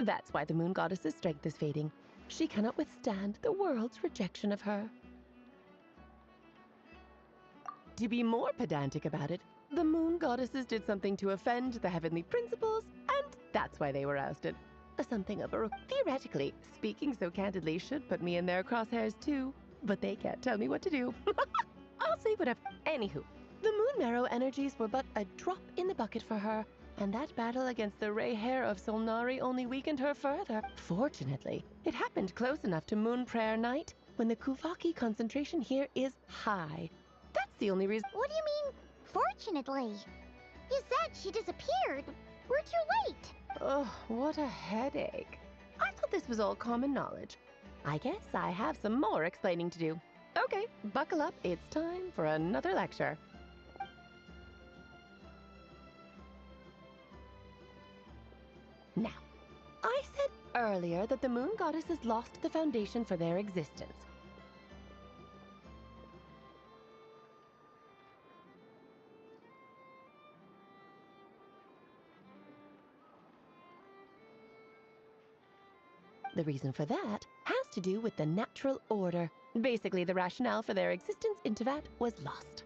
That's why the moon goddess's strength is fading. She cannot withstand the world's rejection of her. To be more pedantic about it, the moon goddesses did something to offend the heavenly principles, and that's why they were ousted. Something of a theoretically, speaking so candidly should put me in their crosshairs too, but they can't tell me what to do. I'll say whatever. Anywho, the moon marrow energies were but a drop in the bucket for her, and that battle against the Ray Hair of Solnari only weakened her further. Fortunately, it happened close enough to Moon Prayer Night when the Kuvaki concentration here is high. That's the only reason. What do you mean, fortunately? You said she disappeared. We're too late. Oh, what a headache. I thought this was all common knowledge. I guess I have some more explaining to do. Okay, buckle up. It's time for another lecture. Now, I said earlier that the moon goddesses lost the foundation for their existence. The reason for that has to do with the natural order. Basically, the rationale for their existence in Tevat was lost.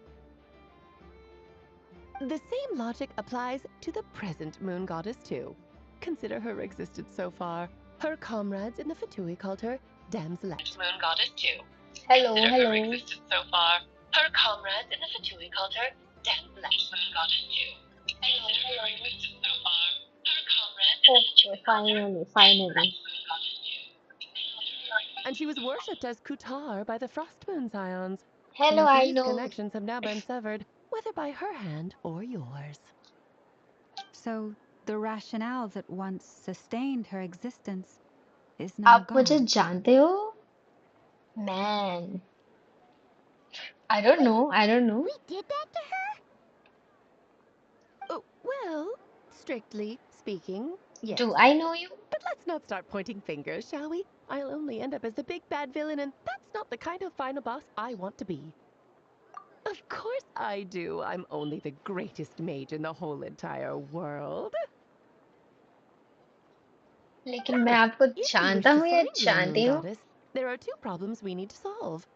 The same logic applies to the present moon goddess too. Consider her existence so far. Her comrades in the Fatui called her Damselette. Moon goddess too. Hello, Consider her hello. existence so far. Her comrades in the Fatui called her Damselette. Moon goddess too. Consider her existence so far. Her comrades in the Fatui called her Finally. and she was worshipped as Kutar by the Frost Moon Scions. Hello, Now, I these know. connections have now been severed, whether by her hand or yours. So the rationale that once sustained her existence is now आप मुझे gone. जानते हो? Man. I don't know. We did that to her? Oh, well, strictly speaking, yes. Do I know you? But let's not start pointing fingers, shall we? I'll only end up as the big bad villain, and that's not the kind of final boss I want to be. Of course I do. I'm only the greatest mage in the whole entire world. लेकिन मैं आपको If you wish जानता to हूँ या find your moon जानती हूँ? goddess, there are two problems we need to solve.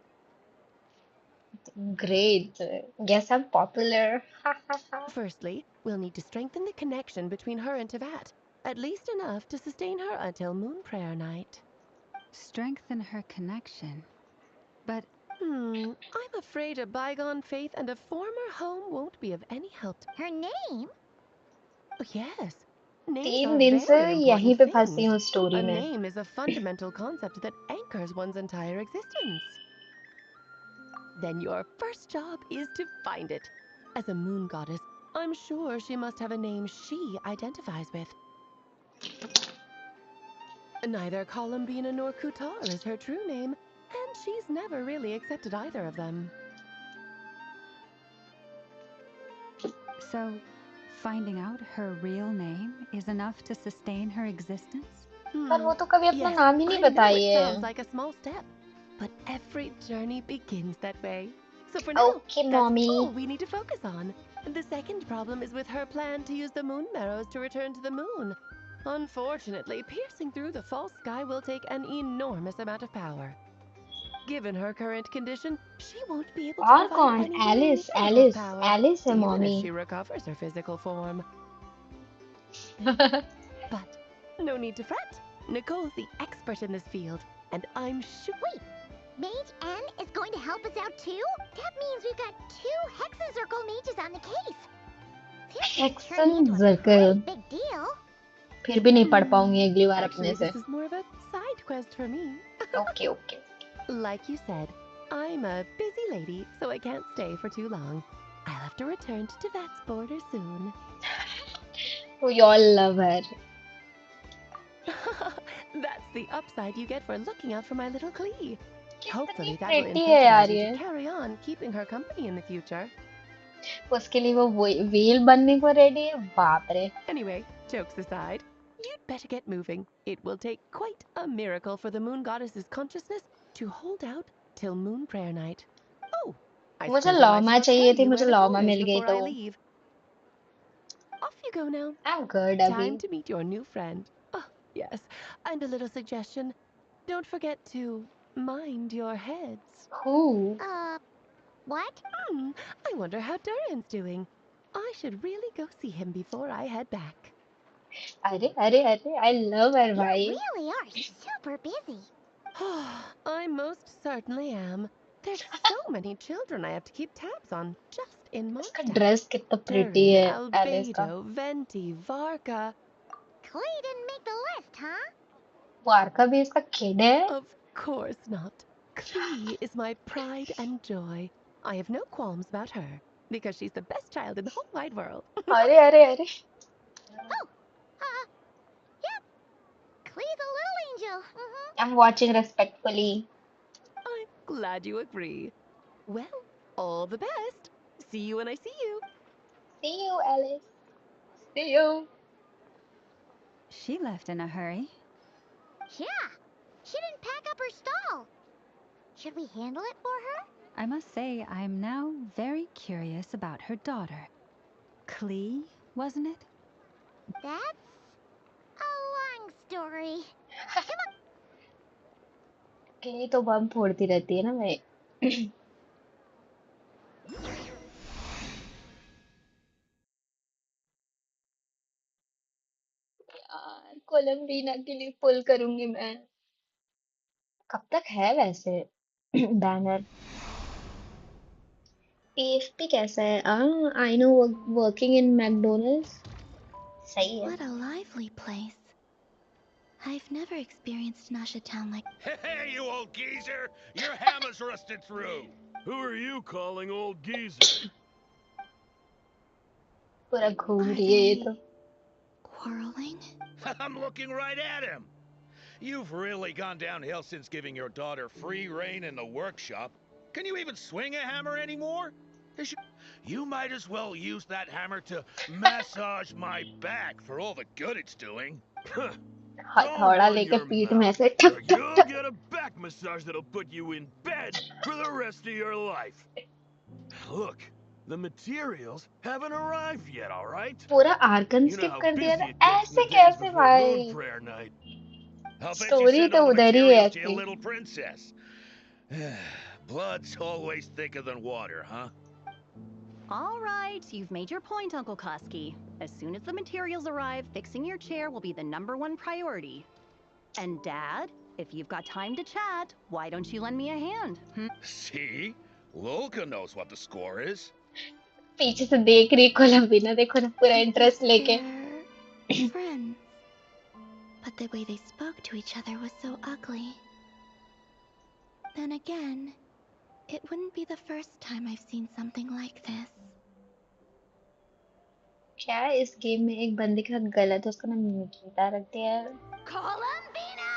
Great. Guess I'm popular. Ha ha ha. Firstly, we'll need to strengthen the connection between her and Tevat, at least enough to sustain her until Moon Prayer Night. Strengthen her connection. But I'm afraid a bygone faith and a former home won't be of any help. Her name? Oh, yes. Names 3 are दिन से very यहीं important पे फंसी things. हूँ story A में. name is a fundamental concept that anchors one's entire existence. Then your first job is to find it. As a moon goddess, I'm sure she must have a name she identifies with. Neither Columbina nor Kutar is her true name, and she's never really accepted either of them. so finding out her real name is enough to sustain her existence? पर वो तो कभी अपना Yes, नाम ही नहीं I know बताई it है. sounds like a small step, but every journey begins that way. So for now, Okay, that's mommy. all we need to focus on. The second problem is with her plan to use the moon marrows to return to the moon. Unfortunately, piercing through the false sky will take an enormous amount of power. Given her current condition, she won't be able to और provide कौन? any Alice, miracle Alice, power, Alice है even mommy. if she recovers her physical form. But no need to fret. Nicole's the expert in this field, and I'm sure. Wait, Mage N is going to help us out too? That means we've got 2 Hexen-Circle mages on the case. This is turning into a Hexen-Circle. pretty big deal. फिर भी नहीं पढ़ पाऊंगी अगली बार Actually, अपने से. this is more of a side quest for me. Okay, okay. Like you said, I'm a busy lady, so I can't stay for too long. I'll have to return to Tevat's border soon. We all love her. That's the upside you get for looking out for my little Klee. कितनी Hopefully that will pretty है यार incentivize you ये. to carry on keeping her company in the future. उसके लिए वो wheel बनने को ready है. बाप रे. Anyway, jokes aside, you'd better get moving. It will take quite a miracle for the moon goddess's consciousness to hold out till Moon Prayer Night. Oh, I मुझे suppose I might लौमा as well चाहिए tell थी. you मुझे where Nicole लौमा is मिल गई before I तो. leave. Off you go now. I'm good अभी. Time to meet your new friend. Oh, Yes. And a little suggestion. Don't forget to mind your heads. Who? What? I wonder how Duran's doing. I should really go see him before I head back. अरे अरे अरे I love her You भाई. really are super busy. I most certainly am. There's so many children I have to keep tabs on just in इसका Mondstadt. Dress कितना pretty Duran, है Alice का. Albedo, Venti, Varka. Clay didn't make the list, huh? Varca भी इसका kid है. Of course not. Clee is my pride and joy. I have no qualms about her, because she's the best child in the whole wide world. अरे अरे अरे. Oh, yep. Clay's a little angel. I'm watching respectfully. I'm glad you agree. Well, all the best. See you when I see you. See you, Alice. See you. She left in a hurry. Yeah, she didn't pack up her stall. Should we handle it for her? I must say, I'm now very curious about her daughter. Clee, wasn't it? That's a long story. Clay तो बम फोड़ती रहती है ना मैं. यार कोलंबीना के लिए पुल करूंगी मैं. कब तक है वैसे बैनर? पीएफपी कैसा है? I know working in McDonald's. सही है. What a lively place. I've never experienced Nasha Town like. Hey, you old geezer! Your hammer's rusted through! Who are you calling old geezer? पूरा घूम Are रही है ये they तो. quarreling? I'm looking right at him! You've really gone downhill since giving your daughter free rein in the workshop. Can you even swing a hammer anymore? You might as well use that hammer to massage my back for all the good it's doing. हथौड़ा लेके पीठ में से Or ठक ठक you'll ठक. get a back massage that'll put you in bed for the rest of your life. Look, the materials haven't arrived yet, all right? पूरा Arkan You know skip how कर दिया busy था. it gets in ऐसे the days कैसे before moon भाई? prayer night. I'll bet you story sent तो all the उधर ही है materials to your ऐसी. little princess. Blood's always thicker than water, huh? All right, you've made your point, Uncle Koski. As soon as the materials arrive, fixing your chair will be the #1 priority. And Dad, if you've got time to chat, why don't you lend me a hand? See? Lolka knows what the score is. पीछे से देख रही कोलंबीना. देखो ना पूरा I interest guess लेके. they're friends. But the way they spoke to each other was so ugly. Then again, it wouldn't be the first time I've seen something like this. क्या है इस गेम में एक बंदे के साथ गलत है उसका नाम निकिता रख दिया है. Columbina!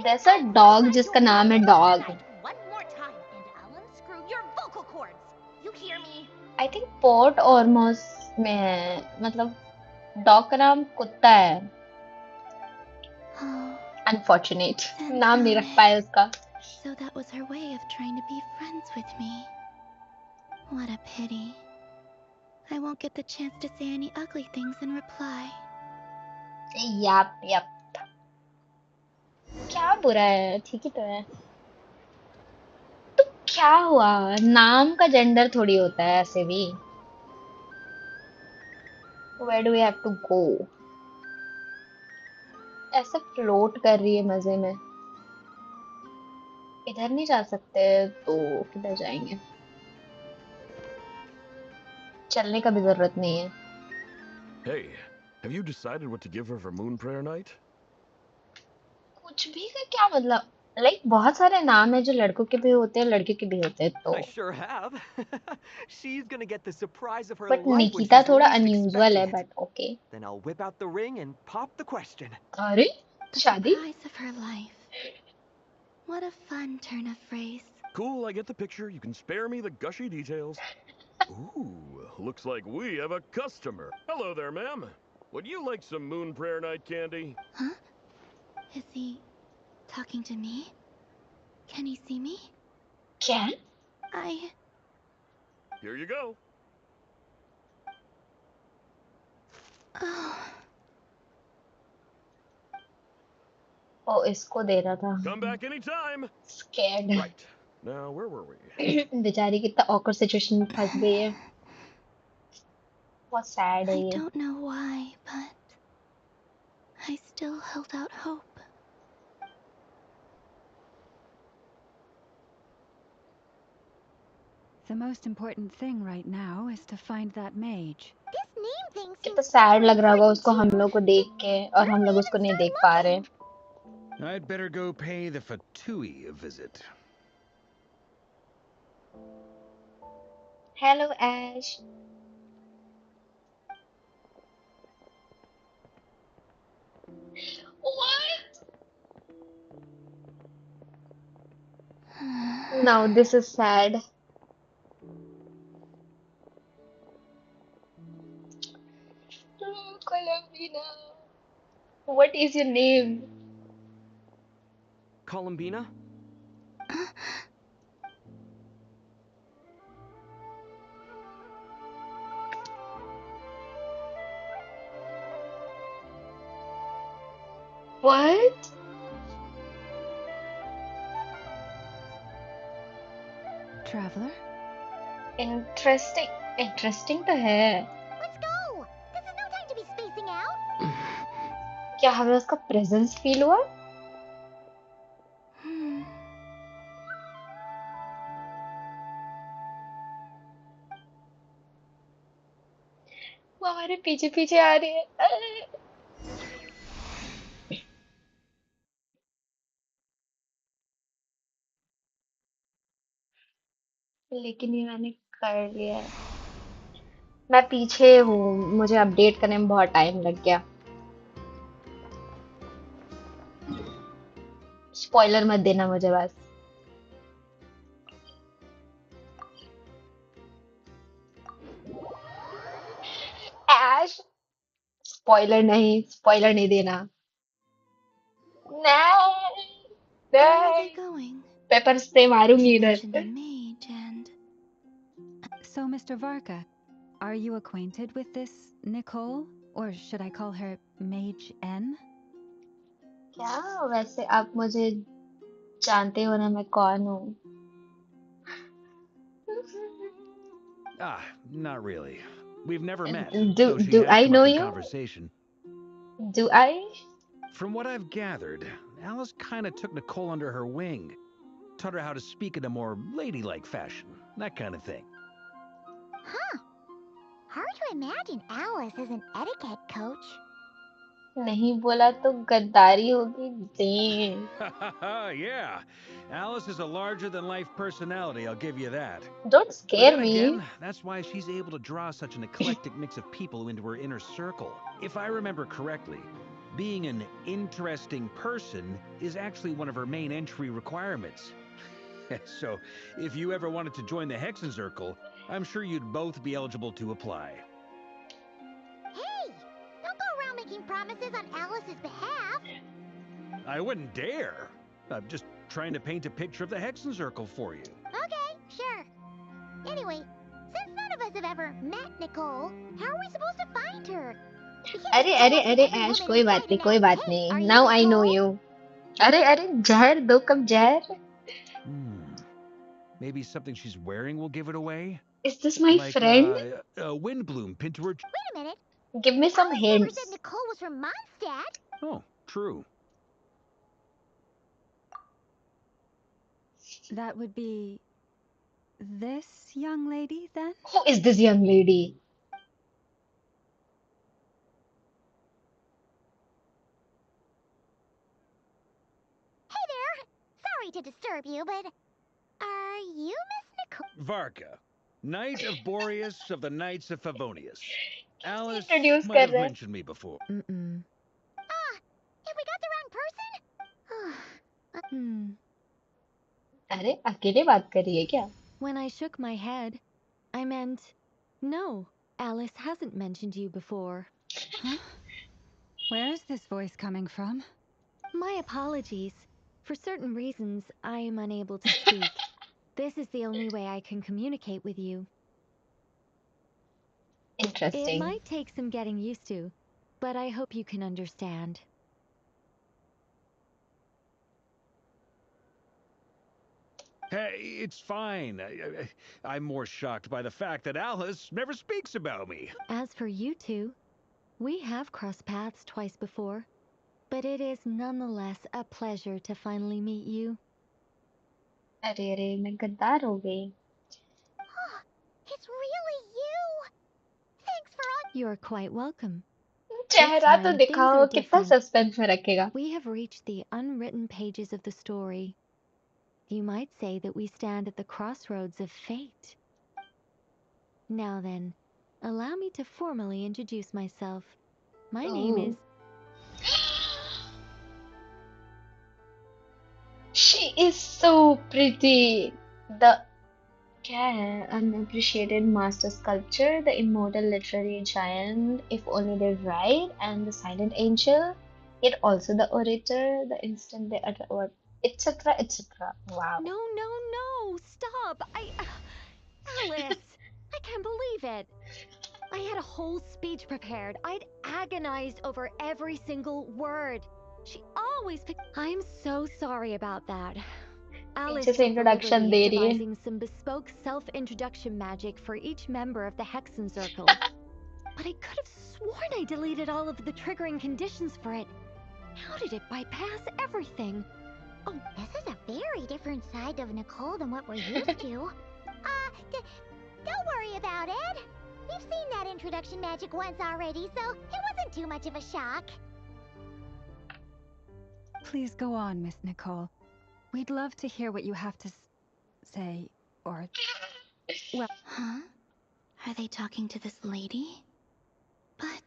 There's a dog जिसका नाम है dog. One more time and I'll unscrew your vocal cords. You hear me? I think port ऑर्मोस में है. मतलब डॉग का नाम कुत्ता है. Oh, अनफॉर्चुनेट Then नाम नहीं darn रख it. पाया उसका. So that was her way of trying to be friends with me. What a pity. I won't get the chance to say any ugly things in reply. Yep yep. क्या बुरा है? ठीक ही तो है. तो क्या हुआ? नाम का जेंडर थोड़ी होता है ऐसे भी. Where do we have to go? ऐसे फ्लोट कर रही है मजे में. इधर नहीं जा सकते तो किधर जाएंगे? चलने का भी जरूरत नहीं है. Hey, have you decided what to give her for moon prayer night? कुछ भी का क्या मतलब? लाइक बहुत सारे नाम है जो लड़कों के भी होते हैं लड़कियों के भी होते हैं तो. I sure have. She's gonna get the surprise of her but life when Nikita she's थोड़ा least अनयूजुअल है. expecting it. But okay. Then I'll whip out the ring and pop the question. अरे The शादी. surprise of her life. What a fun turn of phrase. Cool, I get the picture. You can spare me the gushy details. Ooh, looks like we have a customer. Hello there, ma'am. Would you like some moon prayer night candy? Huh? Is he talking to me? Can he see me? क्या? Here you go. Oh. ओ इसको दे रहा था। Come back anytime. Scared. Right. Now, where were we? बेचारी कितना awkward situation में फंस गई है। बहुत sad है I ये। don't know why, but I still held out hope. The most important thing right now is to find that mage. This name thing कितना seems sad super लग रहा होगा important उसको to हम you. लोग को देख के और Where हम do लोग we उसको even नहीं start देख पा रहे। looking? I'd better go pay the Fatui a visit. Hello Ash. What? Now this is sad. Oh, Columbina. What is your name? Columbina? What? Traveler? Interesting. Interesting तो है। Let's go. This is no time to be spacing out. क्या हमें उसका presence feel हुआ? वो हमारे पीछे पीछे आ रही है। लेकिन ये मैंने कर लिया है। मैं पीछे हूँ, मुझे अपडेट करने में बहुत टाइम लग गया। स्पॉइलर मत देना मुझे बस। ऐश, स्पॉइलर नहीं देना। नहीं, Where are they नहीं। going? पेपर स्प्रे मारूंगी You इधर। mentioned a mage and... So, Mr. Varka, are you acquainted with this Nicole? Or should I call her Mage N? क्या वैसे आप मुझे जानते हो ना मैं कौन हूँ? Ah, not really. We've never met, Do though she do has I come know up in you? conversation. Do I? From what I've gathered, Alice kind of took Nicole under her wing. Taught her how to speak in a more ladylike fashion. That kind of thing. Huh. Hard to imagine Alice as an etiquette coach. नहीं बोला तो गद्दारी होगी। Damn. Yeah. Alice is a larger-than-life personality, I'll give you that. Don't But scare then me. again, that's why she's able to draw such an eclectic mix of people into her inner circle. If I remember correctly, being an interesting person is actually one of her main entry requirements. So, if you ever wanted to join the Hexen Circle, I'm sure you'd both be eligible to apply. Hey! Don't go around making promises on Alice's behalf. I wouldn't dare. I'm just trying to paint a picture of the Hexen Circle for you. Okay, sure. Anyway, since none of us have ever met Nicole, how are we supposed to find her? We can't अरे just go अरे up to अरे every ऐश woman कोई and बात say नहीं to कोई them, बात "Hey, नहीं। are you Now I know Nicole?" you. अरे अरे जहर दो कप जहर। Maybe something she's wearing will give it away? Is this my Like, friend? a windbloom pinned to her... Wait a minute. Give me some Alice never said hints. Nicole was from Mondstadt. Oh, true. That would be this young lady, then? Who is this young lady? Hey there. Sorry to disturb you, but are you Miss Nicole? Varka, Knight of Boreas of the Knights of Favonius. Alice introduce might कर have रहा है? mentioned me before. Have we got the wrong person? अरे अकेले बात कर रही है क्या? When I shook my head, I meant, no, Alice hasn't mentioned you before. Huh? Where is this voice coming from? My apologies. For certain reasons, I am unable to speak. This is the only way I can communicate with you. It Interesting. might take some getting used to, but I hope you can understand. Hey, it's fine. I'm more shocked by the fact that Alice never speaks about me. As for you two, we have crossed paths twice before, but it is nonetheless a pleasure to finally meet you. अरे अरे मैं गद्दार हो गई. It's really you! Thanks for all. You're quite welcome. चेहरा तो time, दिखाओ, things are कितना different. सस्पेंस में रखेगा. We have reached the unwritten pages of the story. You might say that we stand at the crossroads of fate. Now then, allow me to formally introduce myself. My name is... She is so pretty. The क्या है? Unappreciated master sculptor, the immortal literary giant, if only did right, and the silent angel, yet also the orator, the instant they utter what, etc., etc. Wow. No, no, no! Stop! Alice! I can't believe it! I had a whole speech prepared. I'd agonized over every single word. She always picked... I'm so sorry about that. Alice Just took the introduction liberty of दे रही है. devising some bespoke self-introduction magic for each member of the Hexen Circle. But I could have sworn I deleted all of the triggering conditions for it. How did it bypass everything? Oh, this is a very different side of Nicole than what we're used to. Don't worry about it. We've seen that introduction magic once already, so it wasn't too much of a shock. Please go on, Miss Nicole. We'd love to hear what you have to say, or... Well... Huh? Are they talking to this lady? But...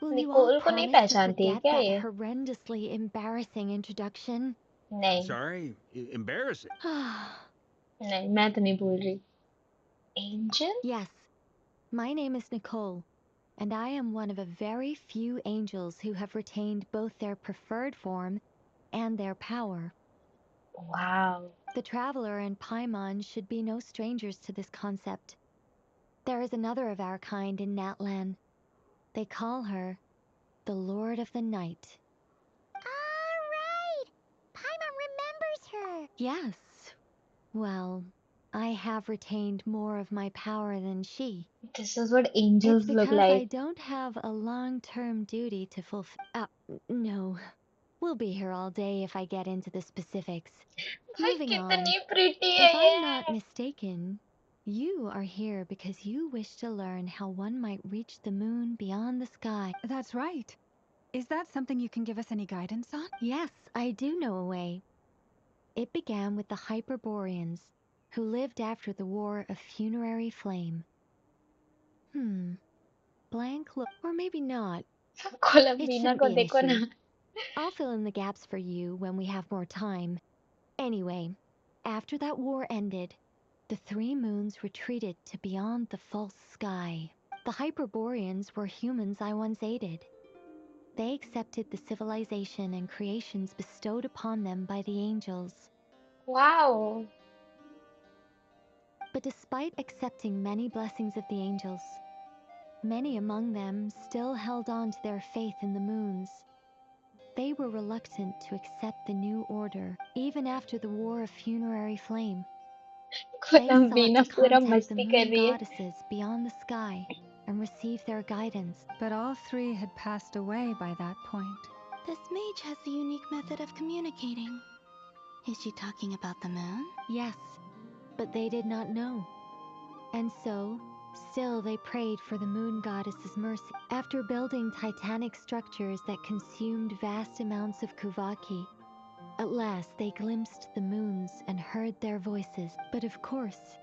Will you Nicole all को नहीं promise to पहचानती है forget क्या that ये? horrendously embarrassing introduction? नहीं, Sorry? Embarrassing. नहीं, मैं तो नहीं भूल रही. Angel? Yes. My name is Nicole, and I am one of a very few angels who have retained both their preferred form and their power. Wow. The Traveler and Paimon should be no strangers to this concept. There is another of our kind in Natlan. They call her the Lord of the Night. Alright! Paimon remembers her! Yes. Well, I have retained more of my power than she. This is what It's angels look because I like. don't have a long-term duty to fulfill. No. We'll be here all day if I get into the specifics. भाई Moving on. कितनी pretty है If I'm ये. not mistaken, you are here because you wish to learn how one might reach the moon beyond the sky. That's right. Is that something you can give us any guidance on? Yes, I do know a way. It began with the Hyperboreans, who lived after the War of Funerary Flame. Blank look, or maybe not. It कोलंबीना shouldn't को be an देखो ना. issue. I'll fill in the gaps for you when we have more time. Anyway, after that war ended, the three moons retreated to beyond the false sky. The Hyperboreans were humans I once aided. They accepted the civilization and creations bestowed upon them by the angels. Wow. But despite accepting many blessings of the angels, many among them still held on to their faith in the moons. They were reluctant to accept the new order, even after the War of Funerary Flame. They sought कोलंबीना to पूरा contact the मस्ती कर moon रही है. goddesses beyond the sky and receive their guidance. But all three had passed away by that point. This mage has a unique method of communicating. Is she talking about the moon? Yes, but they did not know. And so, still they prayed for the moon goddess's mercy. After building titanic structures that consumed vast amounts of Kuvaki, at last they glimpsed the moons and heard their voices. But of course,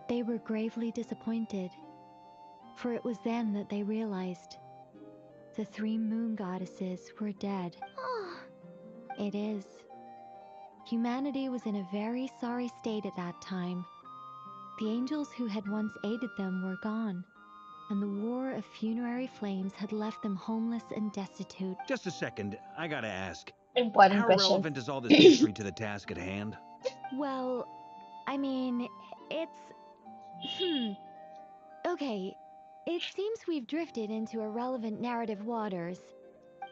they were gravely disappointed. For it was then that they realized the three moon goddesses were dead. It is. Humanity was in a very sorry state at that time. The angels who had once aided them were gone, and the War of Funerary Flames had left them homeless and destitute. Just a second, I gotta ask. Important How question. relevant is all this history to the task at hand? Well, I mean, it's... Okay, it seems we've drifted into irrelevant narrative waters.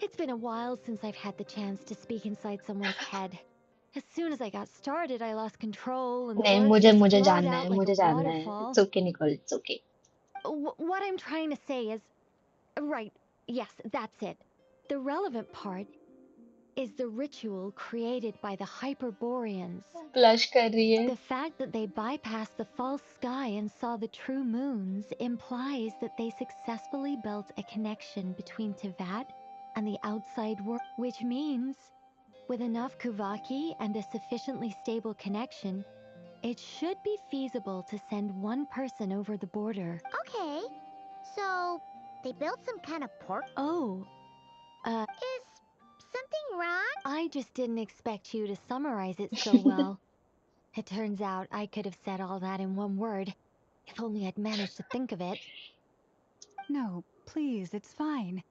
It's been a while since I've had the chance to speak inside someone's head. As soon as I got started, I lost control and the नहीं, words मुझे just मुझे flowed जानना out है, like a मुझे जानना है. waterfall. It's okay, Nicole. It's okay. What I'm trying to say is... Right, yes, that's it. The relevant part is the ritual created by the Hyperboreans. Blush कर रही है. The fact that they bypassed the false sky and saw the true moons implies that they successfully built a connection between Tevat and the outside world, which means, with enough Kuvaki and a sufficiently stable connection, it should be feasible to send one person over the border. Okay. So, they built some kind of port? Oh, Is something wrong? I just didn't expect you to summarize it so well. It turns out I could have said all that in one word, if only I'd managed to think of it. No, please, it's fine.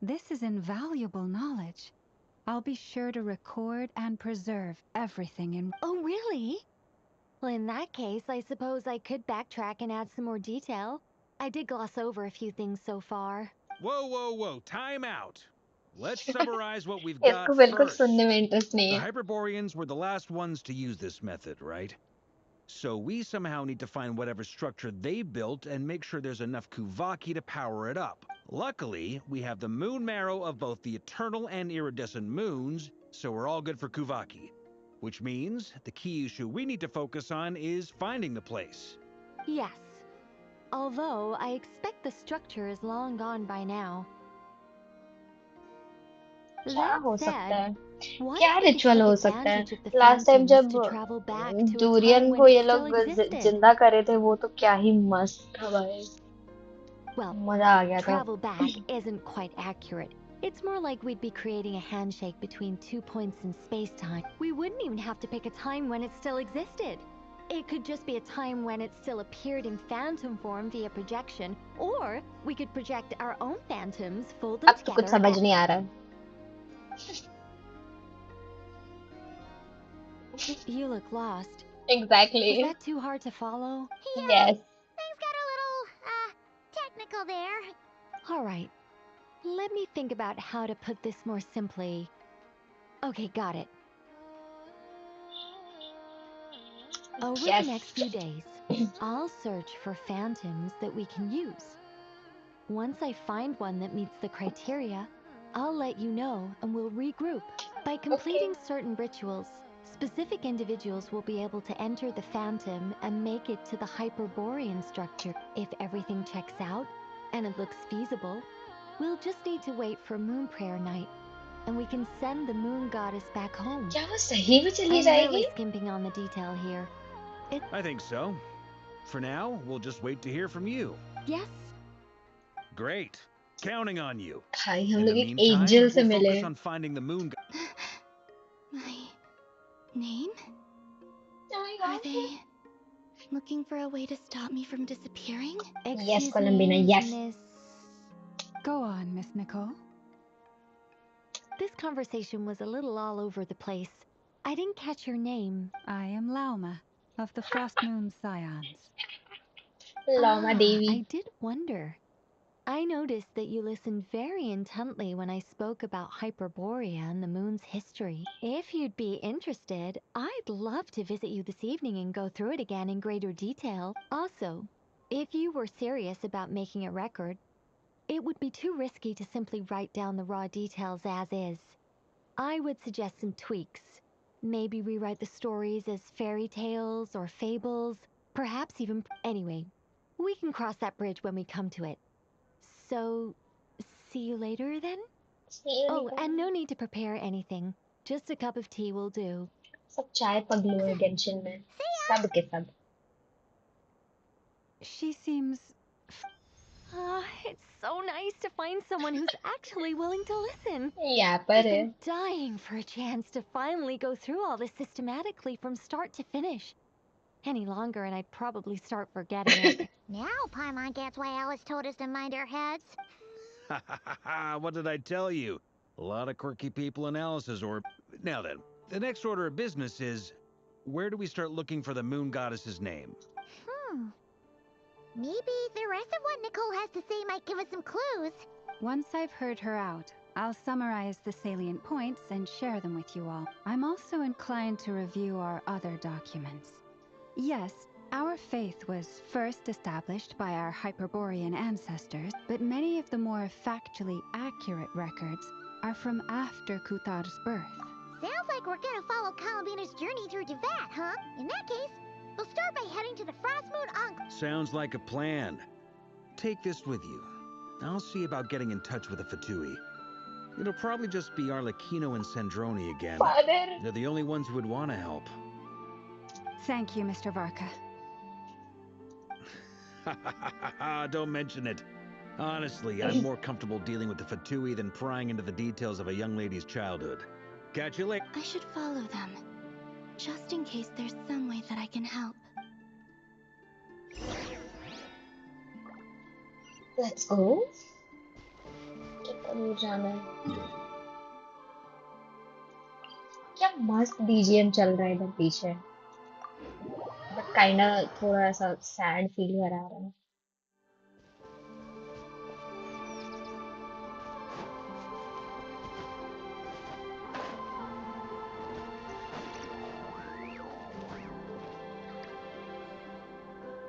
This is invaluable knowledge. I'll be sure to record and preserve everything in... Oh, really? Well, in that case, I suppose I could backtrack and add some more detail. I did gloss over a few things so far. Whoa, whoa, whoa, time out. Let's summarize what we've got इसको बिल्कुल first. सुनने में interest The नहीं है. Hyperboreans were the last ones to use this method, right? So we somehow need to find whatever structure they built and make sure there's enough Kuvaki to power it up. Luckily, we have the moon marrow of both the eternal and iridescent moons, so we're all good for Kuvaki. Which means the key issue we need to focus on is finding the place. Yes. Although, I expect the structure is long gone by now. क्या That हो सकता said, है? what क्या if we could ritual take हो सकता है? advantage of the last time phantoms जब to travel back to a time durian when को ये it still लोग existed? जिंदा करे थे, वो तो क्या ही मस्त था भाई. Well, मजा आ गया था. travel back isn't quite accurate. It's more like we'd be creating a handshake between 2 points in space-time. We wouldn't even have to pick a time when it still existed. It could just be a time when it still appeared in phantom form via projection, or we could project our own phantoms, fold them अब तो कुछ together. समझ नहीं आ रहा. You look lost. Exactly. Is that too hard to follow? Yes. Things got a little, technical there. All right. Let me think about how to put this more simply. Okay, got it. Over Yes. the next few days, I'll search for phantoms that we can use. Once I find one that meets the criteria, I'll let you know and we'll regroup. By completing certain rituals, specific individuals will be able to enter the phantom and make it to the Hyperborean structure. If everything checks out and it looks feasible, we'll just need to wait for Moon Prayer Night, and we can send the Moon Goddess back home. क्या वो सही में चली I'm जाएगी? really skimping on the detail here. I think so. For now, we'll just wait to hear from you. Yes? Great. Counting on you. भाई हम In लोग the एक meantime, एंजल से we'll मिले. focus on finding the moon. My name? Oh my Are God. they looking for a way to stop me from disappearing? Yes, Excuse Columbina, me, yes. Miss... Go on, Miss Nicole. This conversation was a little all over the place. I didn't catch your name. I am Lauma, of the Frost Moon Scions. Lama Devi. I did wonder. I noticed that you listened very intently when I spoke about Hyperborea and the moon's history. If you'd be interested, I'd love to visit you this evening and go through it again in greater detail. Also, if you were serious about making a record, it would be too risky to simply write down the raw details as is. I would suggest some tweaks. Maybe rewrite the stories as fairy tales or fables, perhaps even... Anyway, we can cross that bridge when we come to it. So, see you later then? See you Oh, later. and no need to prepare anything. Just a cup of tea will do. सब चाय पगलू है Genshin में. सब के सब. She seems... It's so nice to find someone who's actually willing to listen. यहाँ I've पर है. been dying for a chance to finally go through all this systematically from start to finish. Any longer and I'd probably start forgetting it. Now Paimon gets why Alice told us to mind our heads. What did I tell you? A lot of quirky people in Alice's orb. Now then, the next order of business is, where do we start looking for the moon goddess's name? Maybe the rest of what Nicole has to say might give us some clues. Once I've heard her out, I'll summarize the salient points and share them with you all. I'm also inclined to review our other documents. Yes, our faith was first established by our Hyperborean ancestors, but many of the more factually accurate records are from after Kutar's birth. Sounds like we're gonna follow Columbina's journey through Devat, huh? In that case, we'll start by heading to the Frost Moon Ankh. Sounds like a plan. Take this with you. I'll see about getting in touch with the Fatui. It'll probably just be Arlecchino and Sandroni again. Father. They're the only ones who would want to help. Thank you, Mr. Varka. Don't mention it. Honestly, I'm more comfortable dealing with the Fatui than prying into the details of a young lady's childhood. Catch you later. I should follow them, just in case there's some way that I can help. Let's go. कितना दूर जाना है? क्या मस्त BGM चल रहा है इधर पीछे. But kinda थोड़ा सा sad feel करा रहा है.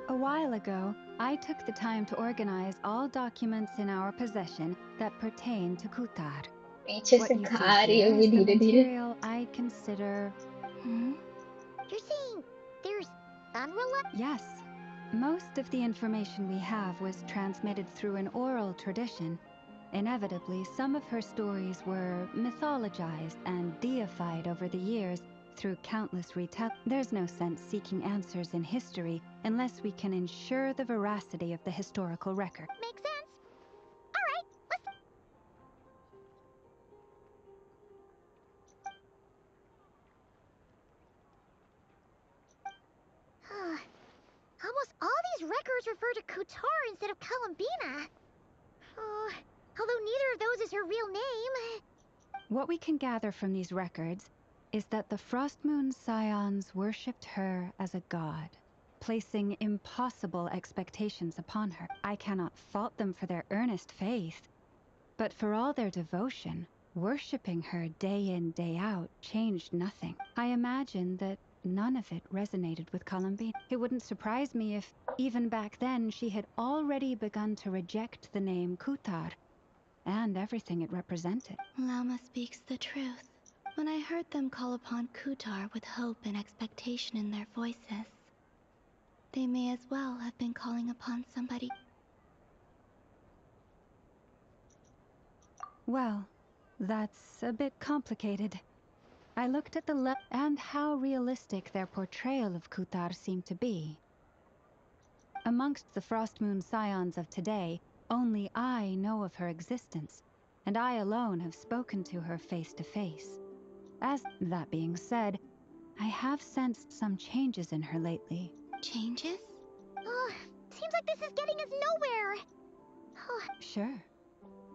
A while ago, I took the time to organize all documents in our possession that pertain to Kutar. पीछे What से you खा see रही here होगी is the धीरे धीरे. material I consider... You're saying there's unreliable? Yes. Most of the information we have was transmitted through an oral tradition. Inevitably, some of her stories were mythologized and deified over the years through countless retellings. There's no sense seeking answers in history unless we can ensure the veracity of the historical record. Makes sense. All right, let's... Almost all these records refer to Kutar instead of Columbina. Although neither of those is her real name. What we can gather from these records is that the Frost Moon Scions worshipped her as a god, placing impossible expectations upon her. I cannot fault them for their earnest faith, but for all their devotion, worshipping her day in, day out changed nothing. I imagine that none of it resonated with Columbine. It wouldn't surprise me if, even back then, she had already begun to reject the name Kutar and everything it represented. Lama speaks the truth. When I heard them call upon Kutar with hope and expectation in their voices, they may as well have been calling upon somebody. Well, that's a bit complicated. I looked at the and how realistic their portrayal of Kutar seemed to be. Amongst the Frost Moon Scions of today, only I know of her existence, and I alone have spoken to her face to face. As that being said, I have sensed some changes in her lately. Changes? Seems like this is getting us nowhere. Sure.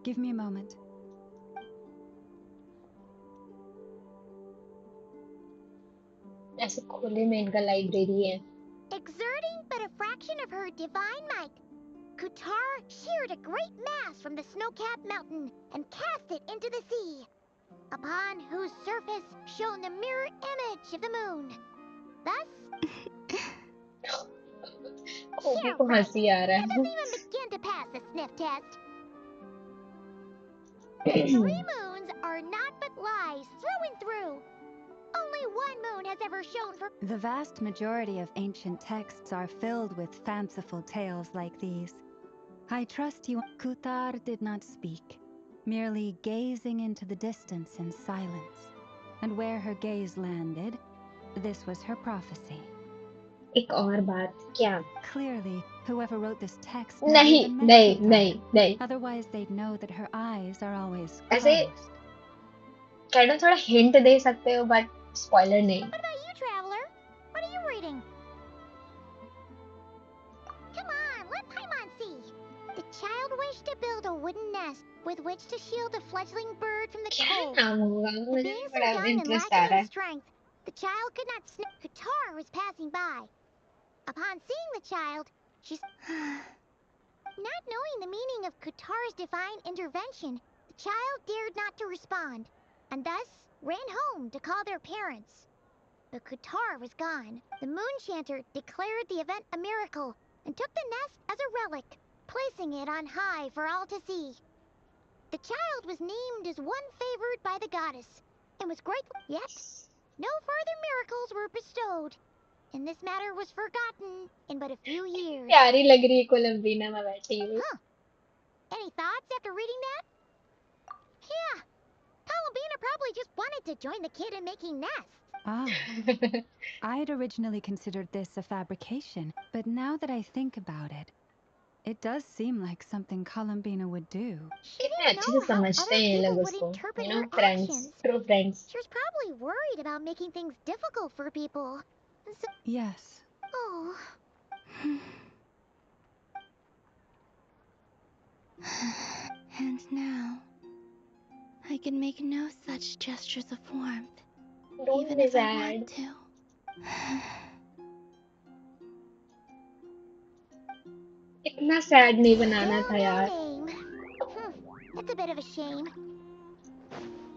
Give me a moment. ऐसे खुले में इनका library है. Exerting but a fraction of her divine might, Kutar sheared a great mass from the snow-capped mountain and cast it into the sea, upon whose surface shone the mirror image of the moon. Thus, कोबी को हंसी आ रहा that doesn't है. even begin to pass the sniff test. Three moons are not but lies through and through. Only one moon has ever shone for... The vast majority of ancient texts are filled with fanciful tales like these. I trust you. Kutar did not speak, merely gazing into the distance in silence. And where her gaze landed, this was her prophecy. एक और बात क्या? Clearly, whoever wrote this text नहीं never met नहीं Kutar. नहीं नहीं. Otherwise, they'd know that her eyes are always ऐसे closed. कहना थोड़ा hint दे सकते हो, but spoiler नहीं. What about you, Traveler? What are you reading? Come on, let Paimon see. The child wished to build a wooden nest with which to shield a fledgling bird from the क्या cold. नाम होगा? मुझे Being so बड़ा young and interest आ रहा lacking in है. strength, the child could not snap. Kutar was passing by. Upon seeing the child, she... Not knowing the meaning of Kutar's divine intervention, The child dared not to respond, and thus ran home to call their parents. But Qatar was gone. The moon chanter declared the event a miracle and took the nest as a relic, placing it on high for all to see. The child was named as one favored by the goddess, and was grateful. Yet, no further miracles were bestowed, and this matter was forgotten in but a few years. प्यारी लग रही है कोलंबीना में बैठी हुई. Huh. Any thoughts after reading that? Yeah. Columbina probably just wanted to join the kid in making nests. Ah, I'd originally considered this a fabrication, but now that I think about it, it does seem like something Columbina would do. She कितने didn't अच्छे know से how समझते other हैं ये people लोग would उसको. interpret You know, her friends, actions. true friends. She was probably worried about making things difficult for people. And so, Yes. oh, And now, I can make no such gestures of warmth, Don't even be if I sad. want to. इतना sad नहीं बनाना still था no यार. name. It's a bit of a shame.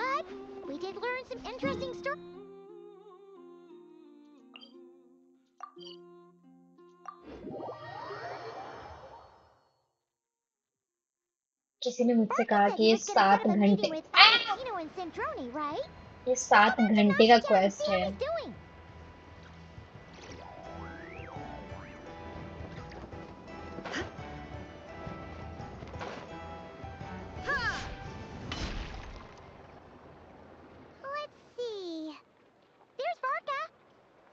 But we did learn some interesting stories. किसी ने मुझसे Barker कहा said कि he ये was going to set 7 up a meeting घंटे with Alekino and Centroni, right? ये So 7 we can घंटे now का sit down and quest see how है. he's doing. Let's see. There's Varka.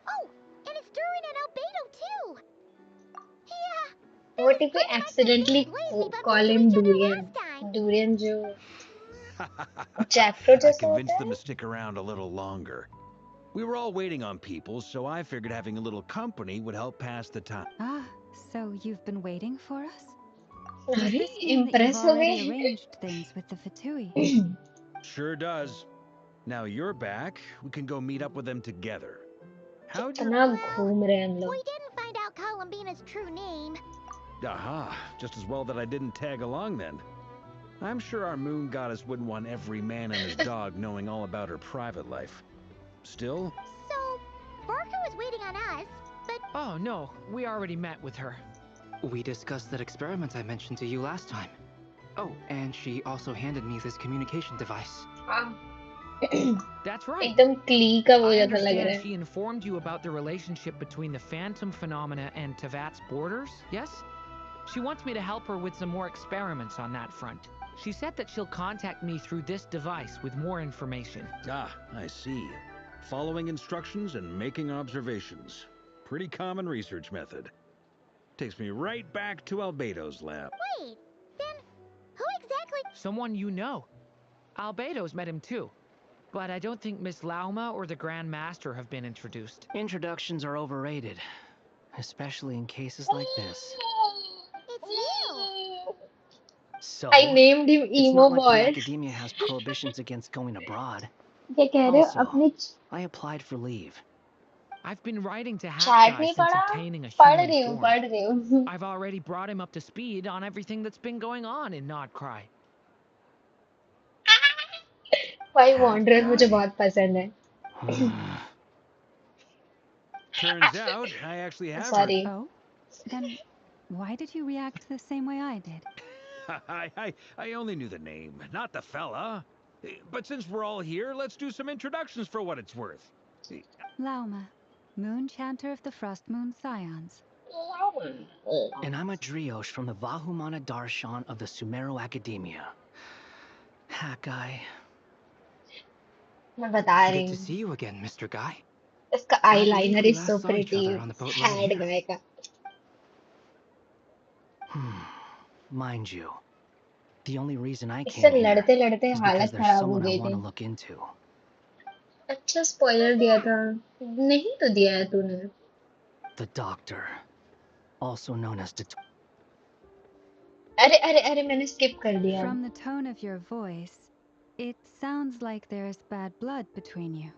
Oh, and it's Durin and Albedo too. Yeah. What if we accidentally call him Durian? Last time. Durian जो jackfruit I जैसा होता convinced them है? to stick around a little longer. We were all waiting on people, so I figured having a little company would help pass the time. Ah, so you've been waiting for us? अरे Does this mean that you've impress हो already गए. arranged things with the Fatui? Sure does. Now you're back, we can go meet up with them together. How'd your... कितना घूम रहे हैं हम लोग. We didn't find out Columbina's true name. Aha, just as well that I didn't tag along then. I'm sure our moon goddess wouldn't want every man and his dog knowing all about her private life. Still, So, Barker was waiting on us, but Oh no, we already met with her. We discussed that experiment I mentioned to you last time. Oh, and she also handed me this communication device. हाँ. That's right. एकदम क्ली का वो I जैसा लग रहा understand है. she informed you about the relationship between the phantom phenomena and Tavat's borders, yes? She wants me to help her with some more experiments on that front. She said that she'll contact me through this device with more information. I see. Following instructions and making observations. Pretty common research method. Takes me right back to Albedo's lab. wait, then who exactly? Someone you know. Albedo's met him too. But I don't think Miss Lauma or the Grand Master have been introduced. Introductions are overrated, especially in cases like this. It's you. So, I named him it's emo not like the boy. academia has prohibitions against going abroad. क्या कह रहे हो? Also, अपनी I applied for leave. I've been writing to chat Hat Guy नहीं since पढ़ा? obtaining a पढ़ human रही हूँ, form. पढ़ रही हूँ. I've already brought him up to speed on everything that's been going on in Nodcry. भाई Wanderer मुझे बहुत पसंद है. Turns out, I actually have Sorry. Oh? Then why did you react the same way I did? I only knew the name, not the fella. But since we're all here, let's do some introductions for what it's worth. Lauma, Moon Chanter of the Frost Moon Scions. And I'm a Driosh from the Vahumana Darshan of the Sumero Academia. Hat Guy. मैं बता रही Good to हूँ. see you again, Mr. Guy. इसका I believe eyeliner we is last so saw each pretty. other on the boat ride Had here. guy का. Mind you, the only reason I इससे came here लड़ते लड़ते is हालत because there's खराब हो someone I गई want थी. to look into. अच्छा स्पॉइलर दिया था. नहीं तो दिया है तूने. The Doctor, also known as the... अरे अरे अरे मैंने skip कर दिया. From the tone of your voice, it sounds like there's bad blood between you.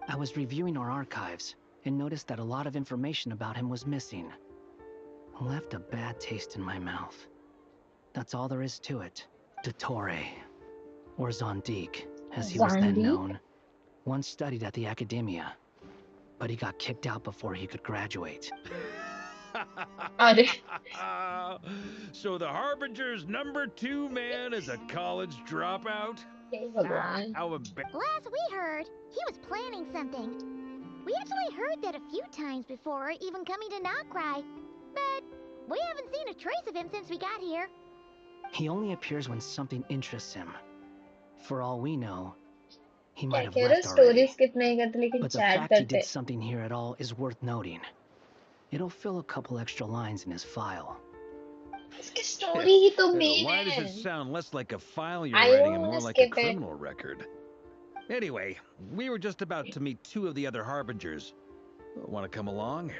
I was reviewing our archives and noticed that a lot of information about him was missing. Left a bad taste in my mouth. That's all there is to it. Dottore. or Zondik, as he was then Zandik? known, once studied at the academia, but he got kicked out before he could graduate. अरे So the Harbinger's #2 man is a college dropout? हे भगवान How Last we heard, he was planning something. We actually heard that a few times before, even coming to Knockcry. But we haven't seen a trace of him since we got here. He only appears when something interests him. For all we know, he क्या might have कह रहे left stories already. Skip नहीं करते लेकिन But the chat fact he करते did something here at all is worth noting. It'll fill a couple extra lines in his file. इसकी story ही तो Why main does है it sound less like a file you're I writing don't and more wanna like a skip it. criminal record? Anyway, we were just about to meet 2 of the other Harbingers. Want to come along?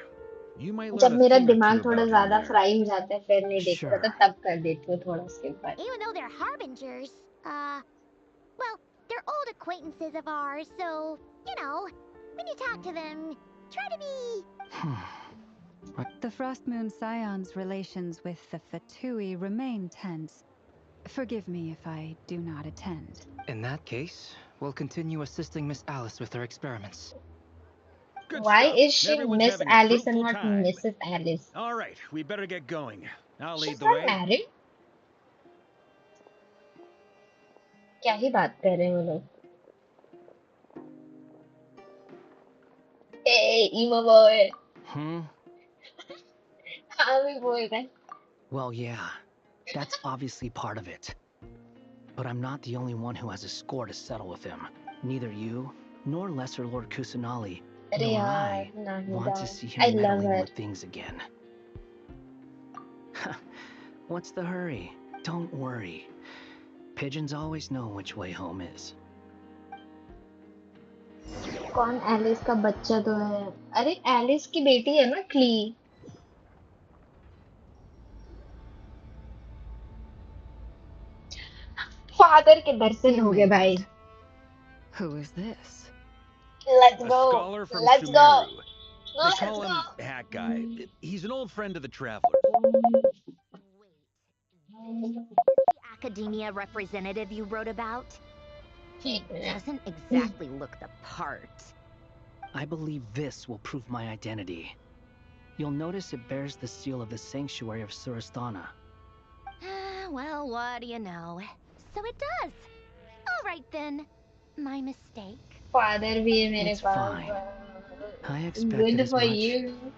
You might जब learn a मेरा thing or दिमाग two थोड़ा about him ज्यादा there. Fry हो जाता है फिर नहीं देख Sure. रहा था तब कर देती हूँ थोड़ा स्किप पर Even though they're harbingers, well, they're old acquaintances of ours, so, you know, when you talk to them, try to be... The Frost Moon Scion's relations with the Fatui remain tense. Forgive me if I do not attend. In that case, we'll continue assisting Miss Alice with her experiments. Good Why stuff. is she Everyone's Miss having a Alice and fruitful not time. Mrs. Alice? All right, we better get going. I'll lead She's the not way. married. क्या ही बात कर रहे हैं वो लोग? Hey, emo boy. हाँ भी बोल रहे हैं. Well, yeah, that's obviously part of it. But I'm not the only one who has a score to settle with him. Neither you, nor Lesser Lord Kusanali, अरे nor यार, I Nahida. want to see I him love meddling her. with things again. What's the hurry? Don't worry. Pigeons always know which way home is. कौन Alice का बच्चा तो है? अरे Alice की बेटी है ना क्ली. फादर के दर्शन हो गए भाई. Who is this? Let's A go. scholar from Let's go. Sumeru. They Let's call him go. Hat Guy. He's an old friend of the travelers. The academia representative you wrote about? He doesn't exactly look the part. I believe this will prove my identity. You'll notice it bears the seal of the Sanctuary of Surasthana. Well, what do you know? So it does. All right then. My mistake. Father भी है मेरे It's pass. fine. I expected Good as for much. you.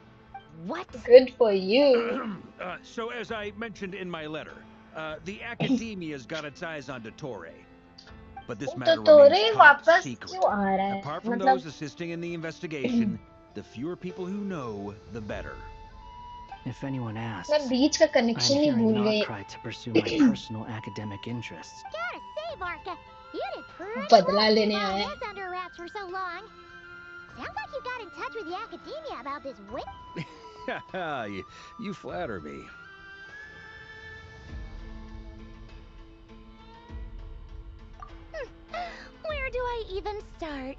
What? Good for you. So as I mentioned in my letter, the academia's got its eyes on Dottore. But this तो matter तोरे remains top वापस secret. क्यों आ रहा है? Apart from मतलब those assisting in the investigation, the fewer people who know, the better. If anyone asks, मैं बीच का I'm connection he here in भूल गई. Knockcry to pursue my personal academic interests. Gotta say, Barca, you did pretty बदला well to लेने keep all आए. this under wraps for so long. Sounds like you got in touch with the academia about this You flatter me. Where do I even start?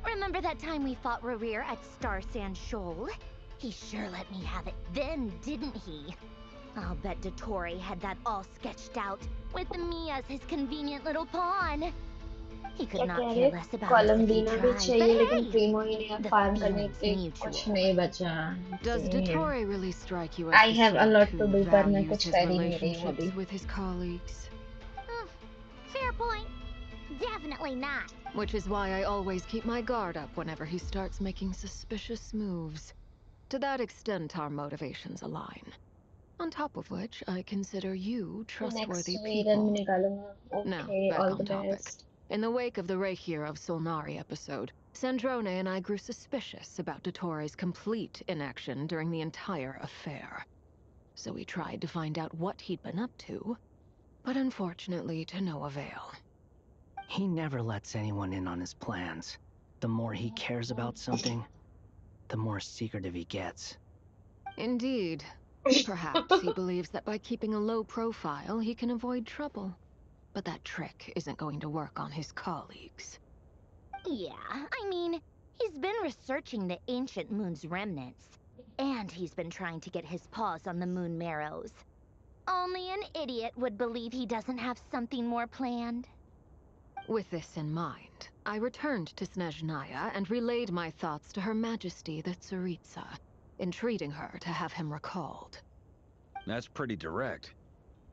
Remember that time we fought Rerir at Star Sand Shoal? He sure let me have it then, didn't he? I'll bet Dottore had that all sketched out, with me as his convenient little pawn. He could क्या not कह care रहे? less about us if he कोलंबीना भी tried, चाहिए but लेकिन hey, Primo ही नहीं है. the farm करने feeling's के mutual. कुछ नहीं बचा. Does Damn. Dottore really strike you as I the have a sort lot who to do पर मैं values कुछ his कर ही नहीं रही हूँ अभी. relationships with his colleagues? Fair point. Definitely not. Which is why I always keep my guard up whenever he starts making suspicious moves. To that extent, our motivations align. On top of which, I consider you Next trustworthy reason people. निकालूंगा. Now, Okay, back all on the topic. best. In the wake of the Reikir of Solnari episode, Sandrone and I grew suspicious about Dottore's complete inaction during the entire affair. So we tried to find out what he'd been up to, but unfortunately to no avail. He never lets anyone in on his plans. The more he cares about something, the more secretive he gets. Indeed. Perhaps he believes that by keeping a low profile, he can avoid trouble. But that trick isn't going to work on his colleagues. Yeah, I mean, he's been researching the ancient moon's remnants. And he's been trying to get his paws on the moon marrows. Only an idiot would believe he doesn't have something more planned. With this in mind, I returned to Snezhnaya and relayed my thoughts to Her Majesty the Tsaritsa, entreating her to have him recalled. That's pretty direct.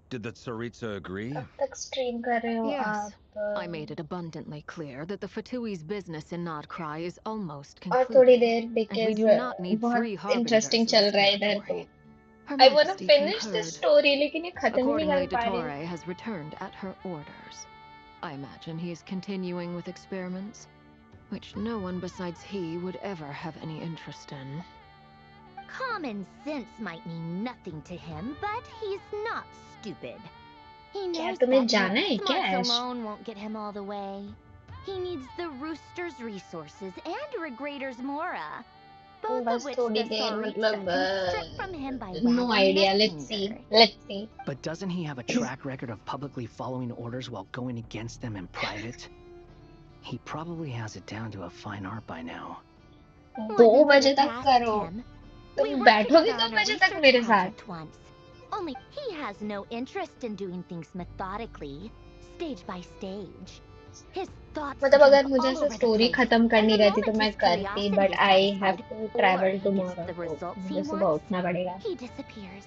Did the Tsaritsa agree? कब तक stream कर रहे हो Yes. आप? I made it abundantly clear that the Fatui's business in Nodcry is almost और थोड़ी concluded, there and we because do not need three बहुत interesting harbingers in चल this रहा है इधर तो. territory. Her I want to Majesty finish the concurred. story लेकिन ये खत्म नहीं Accordingly, कर पा रही. Dottore has returned at her orders. I imagine he is continuing with experiments, which no one besides he would ever have any interest in. Common sense might mean nothing to him, but he's not stupid. He क्या knows तुम्हें that जाना है book क्या, smarts Ash? alone won't get him all the way. He needs the Rooster's resources and Regrator's Mora, both बस of which थोड़ी the there Tsaritsa मतलब can strip from him by no wagging idea. their Let's see. finger. Let's see. But doesn't he have a track record of publicly following orders while going against them in private? He probably has it down to a fine art by now. 2 बजे तक Past करो. him. तुम We worked बैठोगे together 2 on a बजे तक research मेरे साथ. project once. Only he has no interest in doing things methodically, stage by stage. His thoughts मतलब अगर jump मुझे all ऐसे over the स्टोरी place. खत्म And करनी the रहती तो moment मैं his करती, curiosity but is I have satisfied, to or travel he gets tomorrow. the तो results he मुझे सुबह wants, उठना पड़ेगा. he disappears.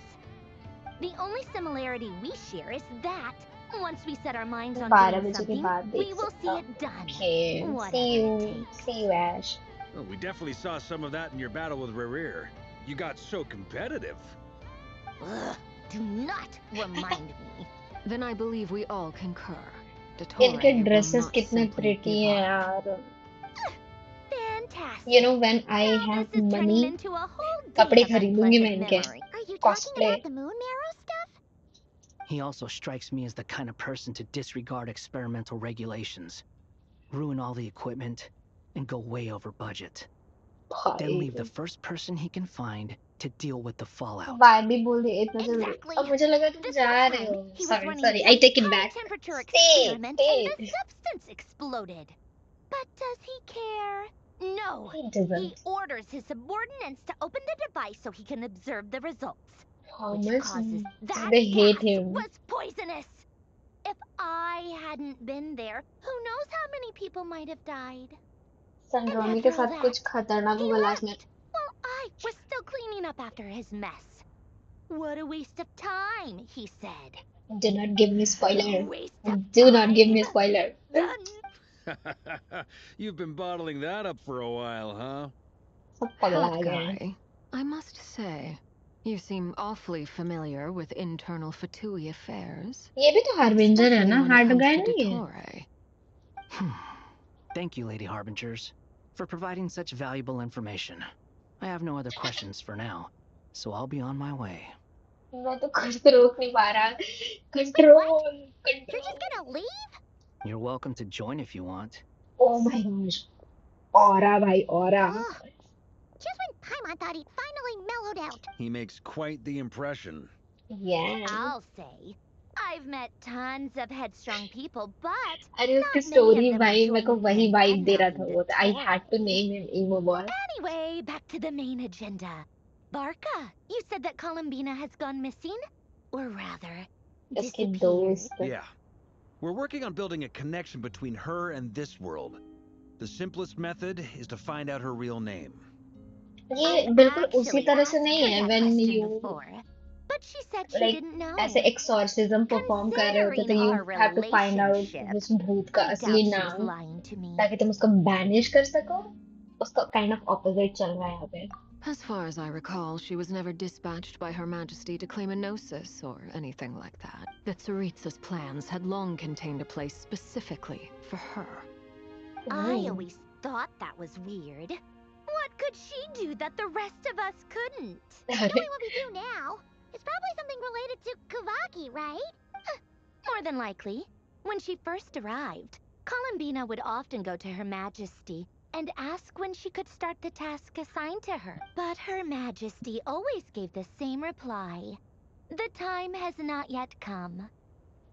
The only similarity we share is that once we set our minds on 12 doing बजे के something, बाद we देख will see सकता. it done. Okay. Whatever it takes. See you, Ash. Well, we definitely saw some of that in your battle with Rerir. You got so competitive. Ugh, do not remind me. Then I believe we all concur. इनके Dottore will dresses not कितने simply pretty give हैं up. यार. Fantastic. You know, when I Now have this is turning money, into a whole day कपड़े of खरीदूंगी मैं unpleasant इनके. memory. Are you Cosplay. talking about the moon marrow stuff? He also strikes me as the kind of person to disregard experimental regulations, ruin all the equipment, and go way over budget. Then leave the first person he can find to deal with the fallout. Barbie बोल रही है इतना जल्दी. Exactly. अब मुझे लगा तुम This जा one रहे हो. time, he was Sorry, running sorry. some I take it high back. temperature Stay, experiment and stay. the substance exploded. But does he care? No. He doesn't. He orders his subordinates to open the device so he can observe the results. How Which much causes that they hate gas him. was poisonous. If I hadn't been there, who knows how many people might have died. संड्रोमी के साथ कुछ खतरनाक He हुआ last में. left. Well, I was still cleaning up after his mess. What a waste of time, he said. Do not give me spoiler. Waste of Do not give me time. spoiler. You've been bottling that up for a while, huh? सब पगला Hot गए. guy, I must say, you seem awfully familiar with internal Fatui affairs. ये भी तो harbinger है Especially ना, when it hard comes guy to नहीं है. Dottore. Thank you, Lady Harbingers, for providing such valuable information. I have no other questions for now, so I'll be on my way. मैं तो खुद रोक नहीं पा रहा. Control, You're just control. gonna leave? You're welcome to join if you want. Oh my gosh. Aura भाई, aura. Ugh. Just when Paimon thought he'd finally mellowed out. He makes quite the impression. Yeah. I'll say. I've met tons of headstrong people, but अरे not उसकी many story of them भाई would मेरे को join वही me vibe in दे रहा melding था the वो. I had to Torii. name him emo boy. Anyway, back to the main agenda. Barca, you said that Columbina has gone missing? Or rather, उसके disappeared. दोस्त. Yeah. We're working on building a connection between her and this world. The simplest method is to find out her real name. ये I बिल्कुल उसी actually तरह से asked नहीं her है that when question you before, but she said she like didn't know. ऐसे exorcism perform कर रहे होते तो Considering you our have to find out relationship, उस भूत का I doubt असली she was नाम lying to me. ताकि तुम उसको banish कर सको. उसका kind of opposite चल रहा है यहाँ पे. As far as I recall, she was never dispatched by Her Majesty to claim a gnosis or anything like that. The Tsaritsa's plans had long contained a place specifically for her. I always thought that was weird. What could she do that the rest of us couldn't? Knowing what we do now, it's probably something related to Kavaki, right? More than likely. When she first arrived, Columbina would often go to Her Majesty and ask when she could start the task assigned to her. But Her Majesty always gave the same reply. The time has not yet come.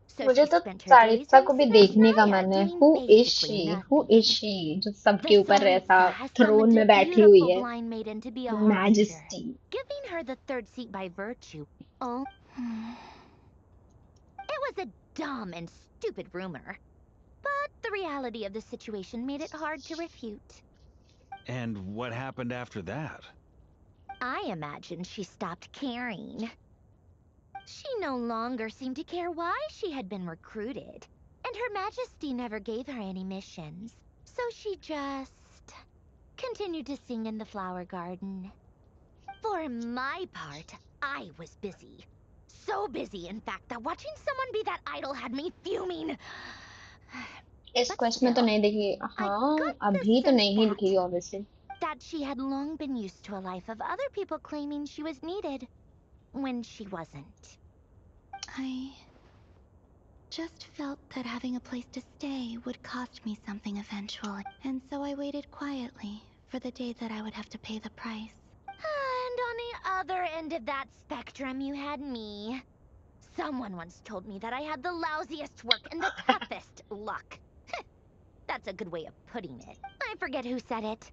So मुझे she तो spent her days सारित्सा in को भी देखने का Snezhnaya मन है. doing Who is basically she? nothing. Who is she? जो सबके The ऊपर ऐसा Tsaritsa has throne summoned में a बैठी हुई beautiful है. blind maiden to be a harbinger, Majesty. giving her the third seat by virtue. Oh, was a dumb and stupid rumor. But the reality of the situation made it hard to refute. And what happened after that? I imagine she stopped caring. She no longer seemed to care why she had been recruited, and Her Majesty never gave her any missions. So she just continued to sing in the flower garden. For my part, I was busy. So busy, in fact, that watching someone be that idol had me fuming. इस quest में तो नहीं देखी हाँ अभी तो नहीं दिखेगी obviously that she had long been used to a life of other people claiming she was needed when she wasn't. I just felt that having a place to stay would cost me something eventually, and so I waited quietly for the day that I would have to pay the price. And on the other end of that spectrum, you had me. Someone once told me that I had the lousiest work and the toughest luck. That's a good way of putting it. I forget who said it,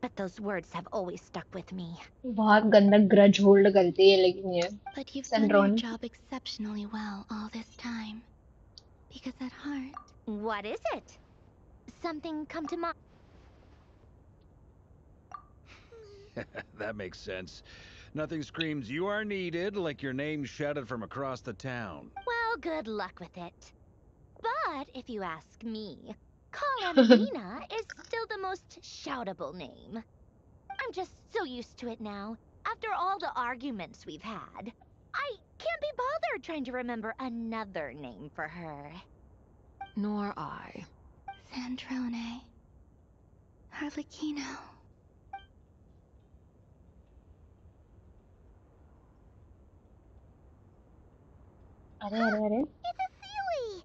but those words have always stuck with me. बहुत गंदा grudge hold करती है लेकिन ये But you've done your job exceptionally well all this time. Because at heart... What is it? Something come to mind? That makes sense. Nothing screams you are needed like your name shouted from across the town. Well, good luck with it. But if you ask me, Colin is still the most shoutable name. I'm just so used to it now. After all the arguments we've had, I can't be bothered trying to remember another name for her. Nor I. Sandrone. Harlequino. अरे अरे अरे It's a Sealy!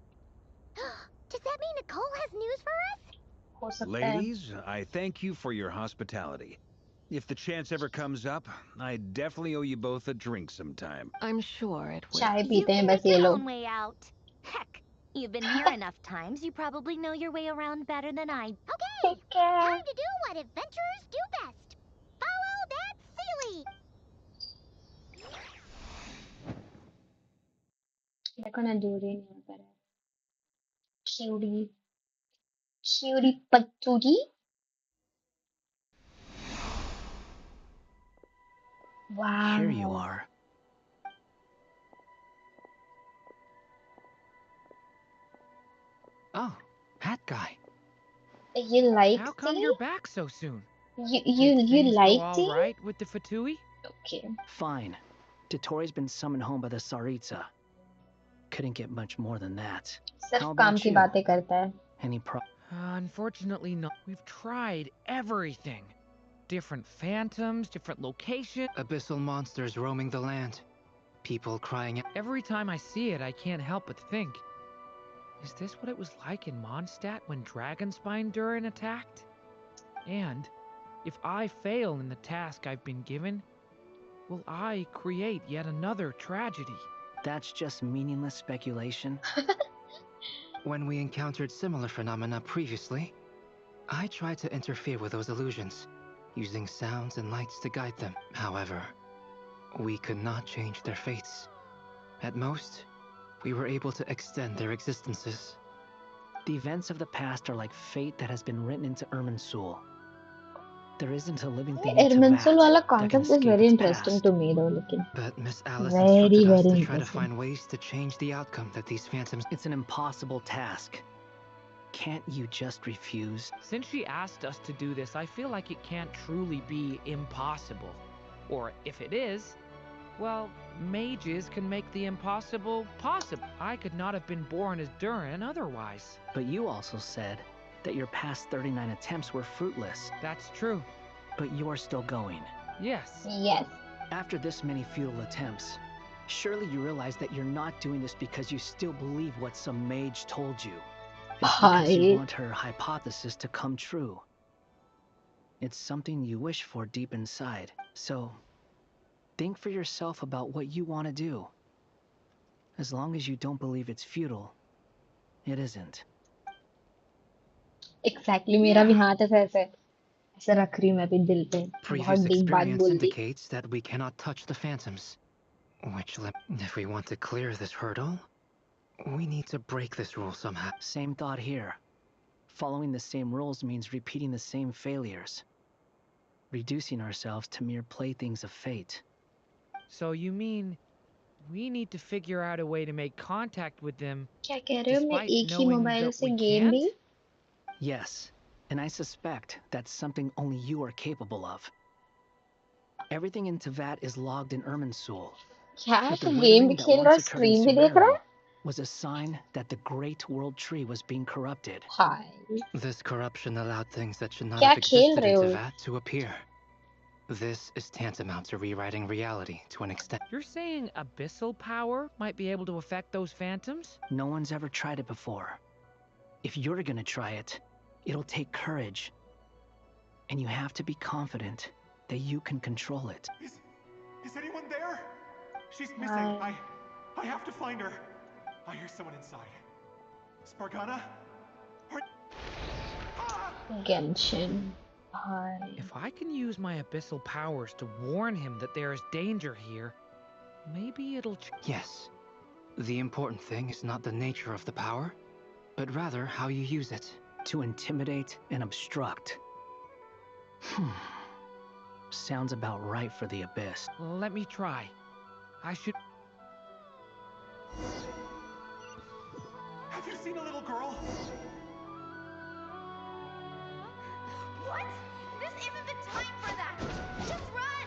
Does that mean Nicole has news for us? हो सकता है Ladies, I thank you for your hospitality. If the chance ever comes up, I definitely owe you both a drink sometime. I'm sure it will. चाय You पीते हैं can बस make ये your लोग own way out. Heck, you've been here enough times, you probably know your way around better than I. Okay, time to do what adventurers do best. Follow that Sealy! देखो ना दूरी यहाँ पर है चिड़ी चिड़ी पत्तूरी Here you wow are. Oh, that guy. you like How come tea you're back so soon? you Did you things like go all tea right with the Fatui? okay Fine. Dotori's been summoned home by the Tsaritsa. Couldn't get much more than that. सिर्फ How काम about की you? बातें करता है Any Unfortunately not. We've tried everything. Different phantoms, different locations. Abyssal monsters roaming the land. People crying out. Every time I see it, I can't help but think. Is this what it was like in Mondstadt when Dragonspine Durin attacked? And, if I fail in the task I've been given, will I create yet another tragedy? That's just meaningless speculation. When we encountered similar phenomena previously, I tried to interfere with those illusions, using sounds and lights to guide them. However, we could not change their fates. At most, we were able to extend their existences. The events of the past are like fate that has been written into Irminsul. There isn't a living thing in Irminsul वाला Teyvat that can concept is escape very its interesting past. to me though लेकिन But Miss Alice very instructed us very to try to interesting find ways to change the outcome that these phantoms... It's an impossible task. Can't you just refuse? Since she asked us to do this, I feel like it can't truly be impossible. Or if it is, well, mages can make the impossible possible. I could not have been born as Durin otherwise. But you also said that your past 39 attempts were fruitless. That's true. But you're still going. Yes. yes After this many futile attempts, surely you realize that you're not doing this because you still believe what some mage told you. It's because you भाई want her hypothesis to come true. It's something you wish for deep inside. So, think for yourself about what you want to do. As long as you don't believe it's futile, it isn't. exactly मेरा भी हाथ ऐसे ऐसे ऐसे रख रही हूँ मैं भी दिल पे बहुत Previous deep बात experience बोल दी indicates that we cannot touch the phantoms. If we want to clear this hurdle, We need to break this rule somehow. Same thought here. Following the same rules means repeating the same failures. Reducing ourselves to mere playthings of fate. So you mean we need to figure out a way to make contact with them क्या कह रहे हो? मैं despite एक ही knowing mobile that से we game can't? भी? Yes, and I suspect that's something only you are capable of. Everything in Tevat is logged in Irminsul. क्या But the तो गेम भी withering that खेल रहा है, once occurred in स्ट्रीम भी देख रहा Sumeru है? was a sign that the Great World Tree was being corrupted. Hi, This corruption allowed things that should not क्या have खेल existed रहे in हो? Tevat to appear. This is tantamount to rewriting reality to an extent. You're saying abyssal power might be able to affect those phantoms? No one's ever tried it before. If you're gonna try it, it'll take courage. And you have to be confident that you can control it. Is anyone there? She's missing. I have to find her. I hear someone inside. Spargana? Genshin. Hi. If I can use my abyssal powers to warn him that there is danger here, maybe it'll... Yes. The important thing is not the nature of the power, but rather how you use it. To intimidate and obstruct. Sounds about right for the Abyss. Let me try. I should... Have you seen a little girl? What? This isn't the time for that! Just run!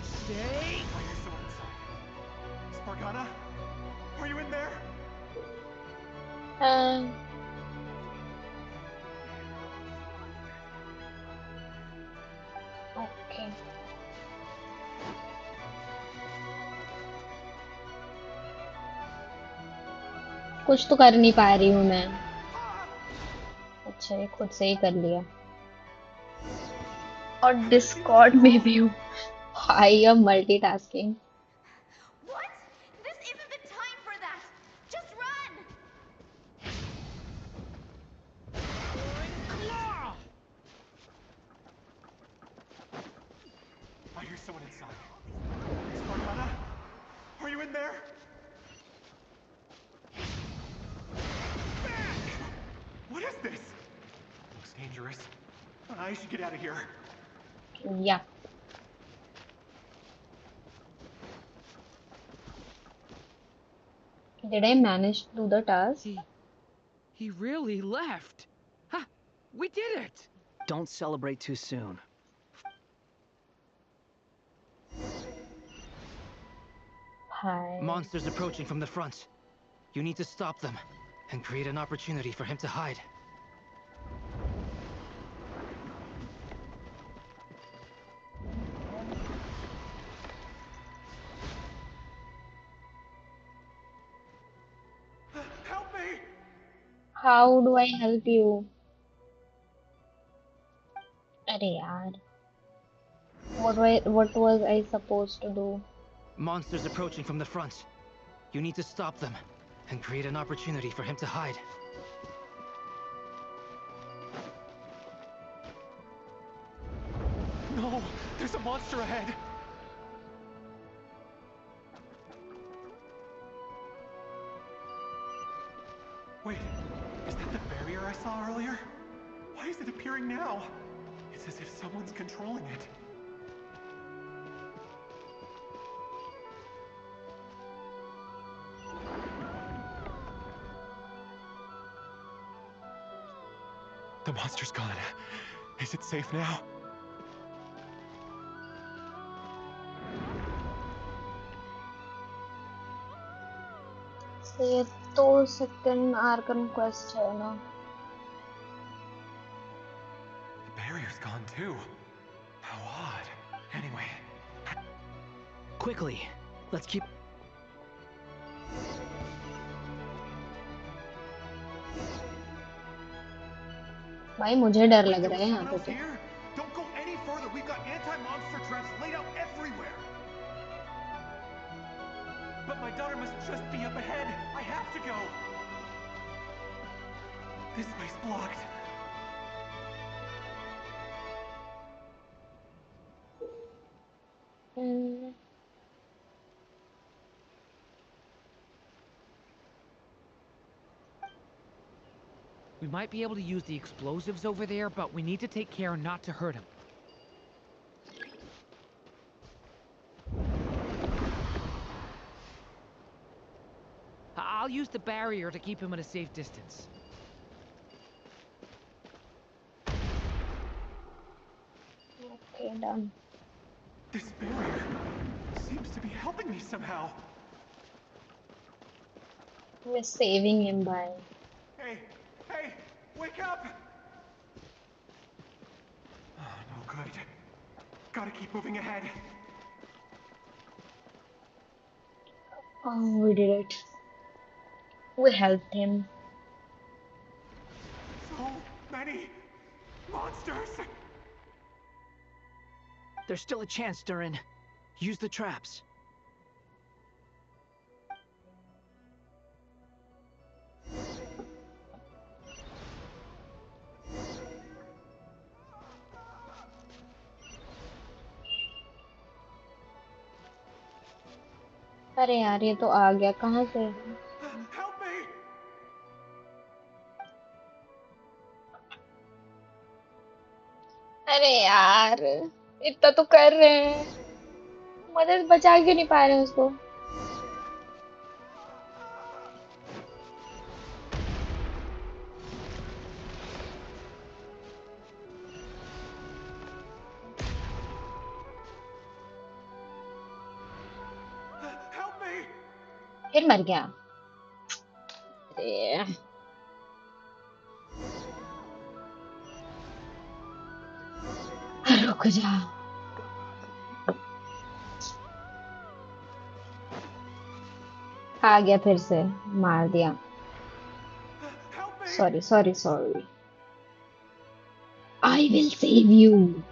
Stay! I hear someone inside. Spargana? Are you in there? Okay. कुछ तो कर नहीं पा रही हूँ मैं. अच्छा, ये खुद से ही कर लिया. और डिस्कॉर्ड में भी हूँ. I am multitasking. What? This isn't the time for that! Just run! I hear someone inside. Spargana? Are you in there? What is this? Looks dangerous. I should get out of here. Yeah. Did I manage to do the task? He really left. Ha! We did it! Don't celebrate too soon. Hi. Monsters approaching from the front. You need to stop them and create an opportunity for him to hide. Help me! How do I help you? अरे यार. What was I supposed to do? Monsters approaching from the front. You need to stop them and create an opportunity for him to hide. No! There's a monster ahead! Wait, is that the barrier I saw earlier? Why is it appearing now? It's as if someone's controlling it. The monster's gone. Is it safe now? So ये तो second Archon quest है ना? The barrier's gone too. How odd. Anyway. Quickly, let's keep... भाई मुझे डर लग रहा है यहाँ Someone पे else तो. here? Don't go any further. We've got anti-monster traps laid out everywhere. But my daughter must just be up ahead. I have to go. This way's blocked. We might be able to use the explosives over there, but we need to take care not to hurt him. I'll use the barrier to keep him at a safe distance. Okay, done. This barrier seems to be helping me somehow. We're saving him by... Hey, hey, wake up! Oh, no good. Gotta keep moving ahead. Oh, we did it. We helped him. So many monsters! There's still a chance, Durin. Use the traps. अरे यार ये तो आ गया कहाँ से? अरे यार इतना तो कर रहे हैं, मदद बचा क्यों नहीं पा रहे हैं उसको? फिर मर गया। अरे रुक जा। आ गया फिर से, मार दिया। Sorry sorry sorry. I will save you.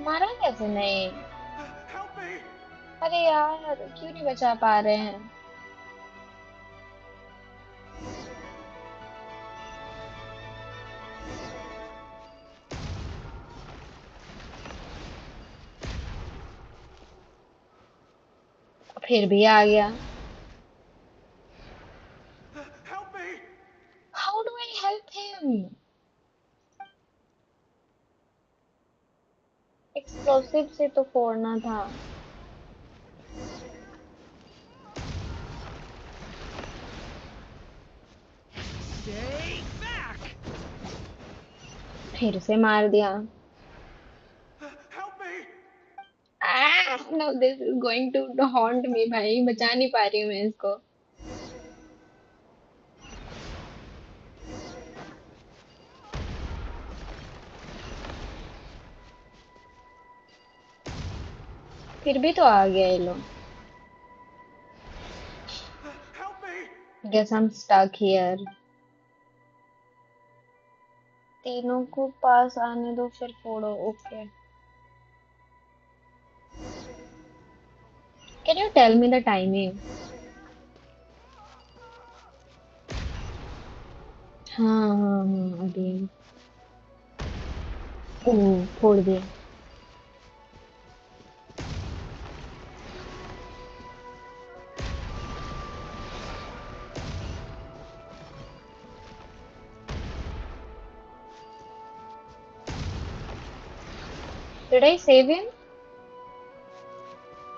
मारा कैसे नहीं? अरे यार क्यों नहीं बचा पा रहे हैं? फिर भी आ गया। How do I help him? Explosive से तो फोड़ना था। फिर से मार दिया। Now this is going to haunt me भाई, बचा नहीं पा रही हूँ मैं इसको। फिर भी तो आ गया ये लोग। Guess I'm stuck here. तीनों को पास आने दो फिर फोड़ो। Okay. Can you tell me the timing? हाँ अभी। ओह फोड़ दिया। Did I save him?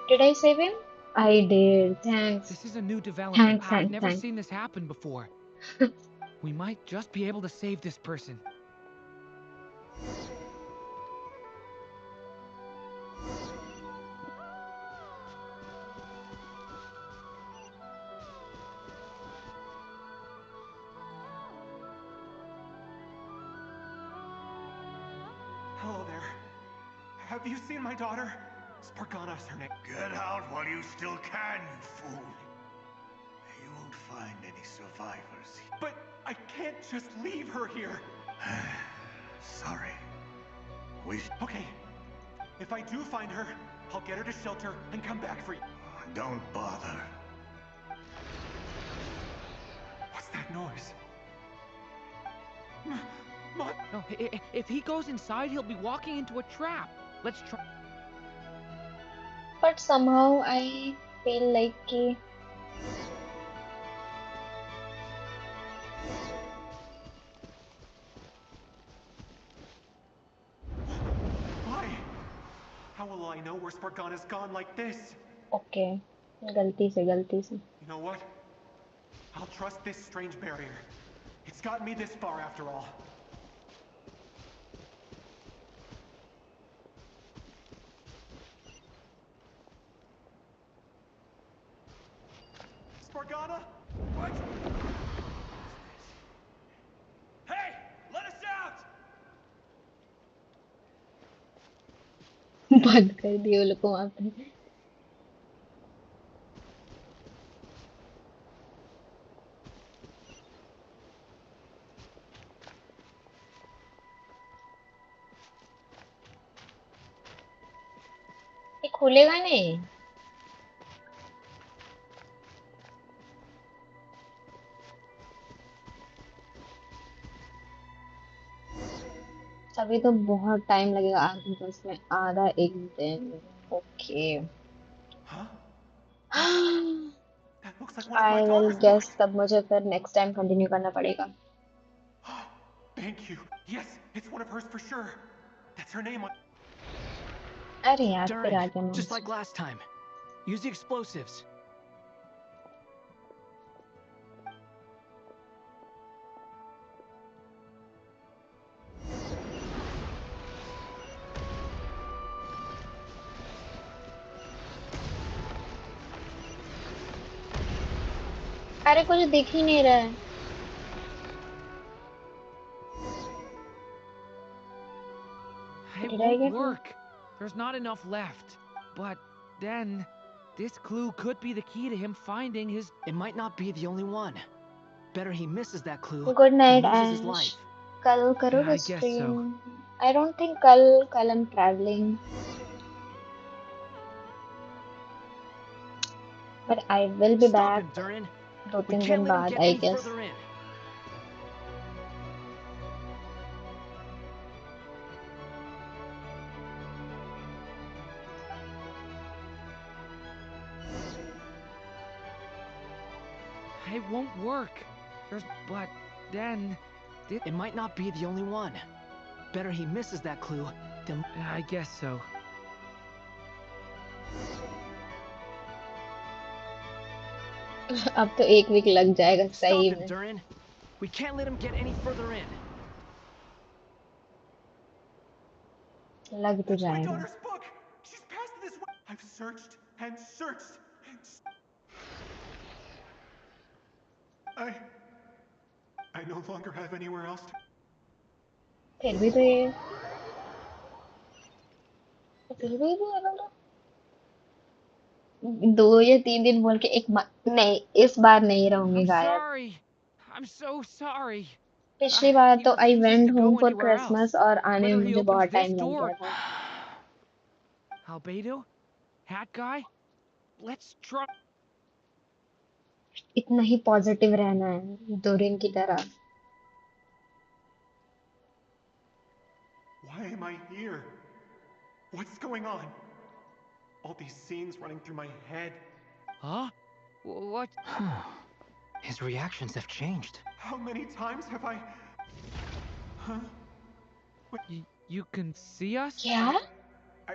Did I save him? I did. Thanks. This is a new development. Thanks, I've never thanks. seen this happen before. We might just be able to save this person. Hello there. Have you seen my daughter? Spargana's her name. Get out while you still can, you fool. You won't find any survivors. But I can't just leave her here. Sorry. Okay. If I do find her, I'll get her to shelter and come back for you. Don't bother. What's that noise? No, if he goes inside, he'll be walking into a trap. Let's try. But somehow I feel like कि Why? How will I know where Spargana's gone like this? okay, गलती से. You know what? I'll trust this strange barrier. It's gotten me this far after all. Spargana? What? Hey! Let us out! बंद कर दिए वो लोग को वहाँ पे. ये खुलेगा नहीं. अभी तो बहुत टाइम लगेगा आगे तो इसमें आधा एक दिन. Okay. That looks like one of my I will daughter's guess books. तब मुझे फिर नेक्स्ट टाइम कंटिन्यू करना पड़ेगा. Thank you. Yes, it's one of hers for sure. That's her name on. अरे यार फिर आ Durin, गया just मुझे. like last time. Use the explosives. अरे कुछ दिख ही नहीं रहा है. It Did I won't get work. There's not enough left. But then, this clue could be the key to him finding his. It might not be the only one. Better he misses that clue Good night, than loses his Ash. life. कल करोगे I guess so. stream? I don't think कल I'm traveling. But I will be Stop back him, Durin. 2-3 We दिन can't let him बाद, get I any guess. further in. It won't work. But then, It might not be the only one. Better he misses that clue than. I guess so. अब तो एक week लग जाएगा Stop सही him, में. Durin. We can't let him get any further in. लग तो That's my जाएगा. daughter's book. She's passed this way. I've searched and searched and. I no longer have anywhere else to. फिर भी तो ये मतलब 2 या 3 दिन बोल के नहीं इस बार नहीं रहूंगी I'm गायब. sorry. I'm so sorry. पिछली बार He तो I refuses went to home go for anywhere Christmas else. और आने में Whether he मुझे opens बहुत this टाइम लग door. गया था. Albedo? Hat guy? Let's try. इतना ही पॉजिटिव रहना है डोरिन की तरह. Why am I here? What's going on? All these scenes running through my head. Huh? What? His reactions have changed. How many times have I. Huh? You can see us? क्या?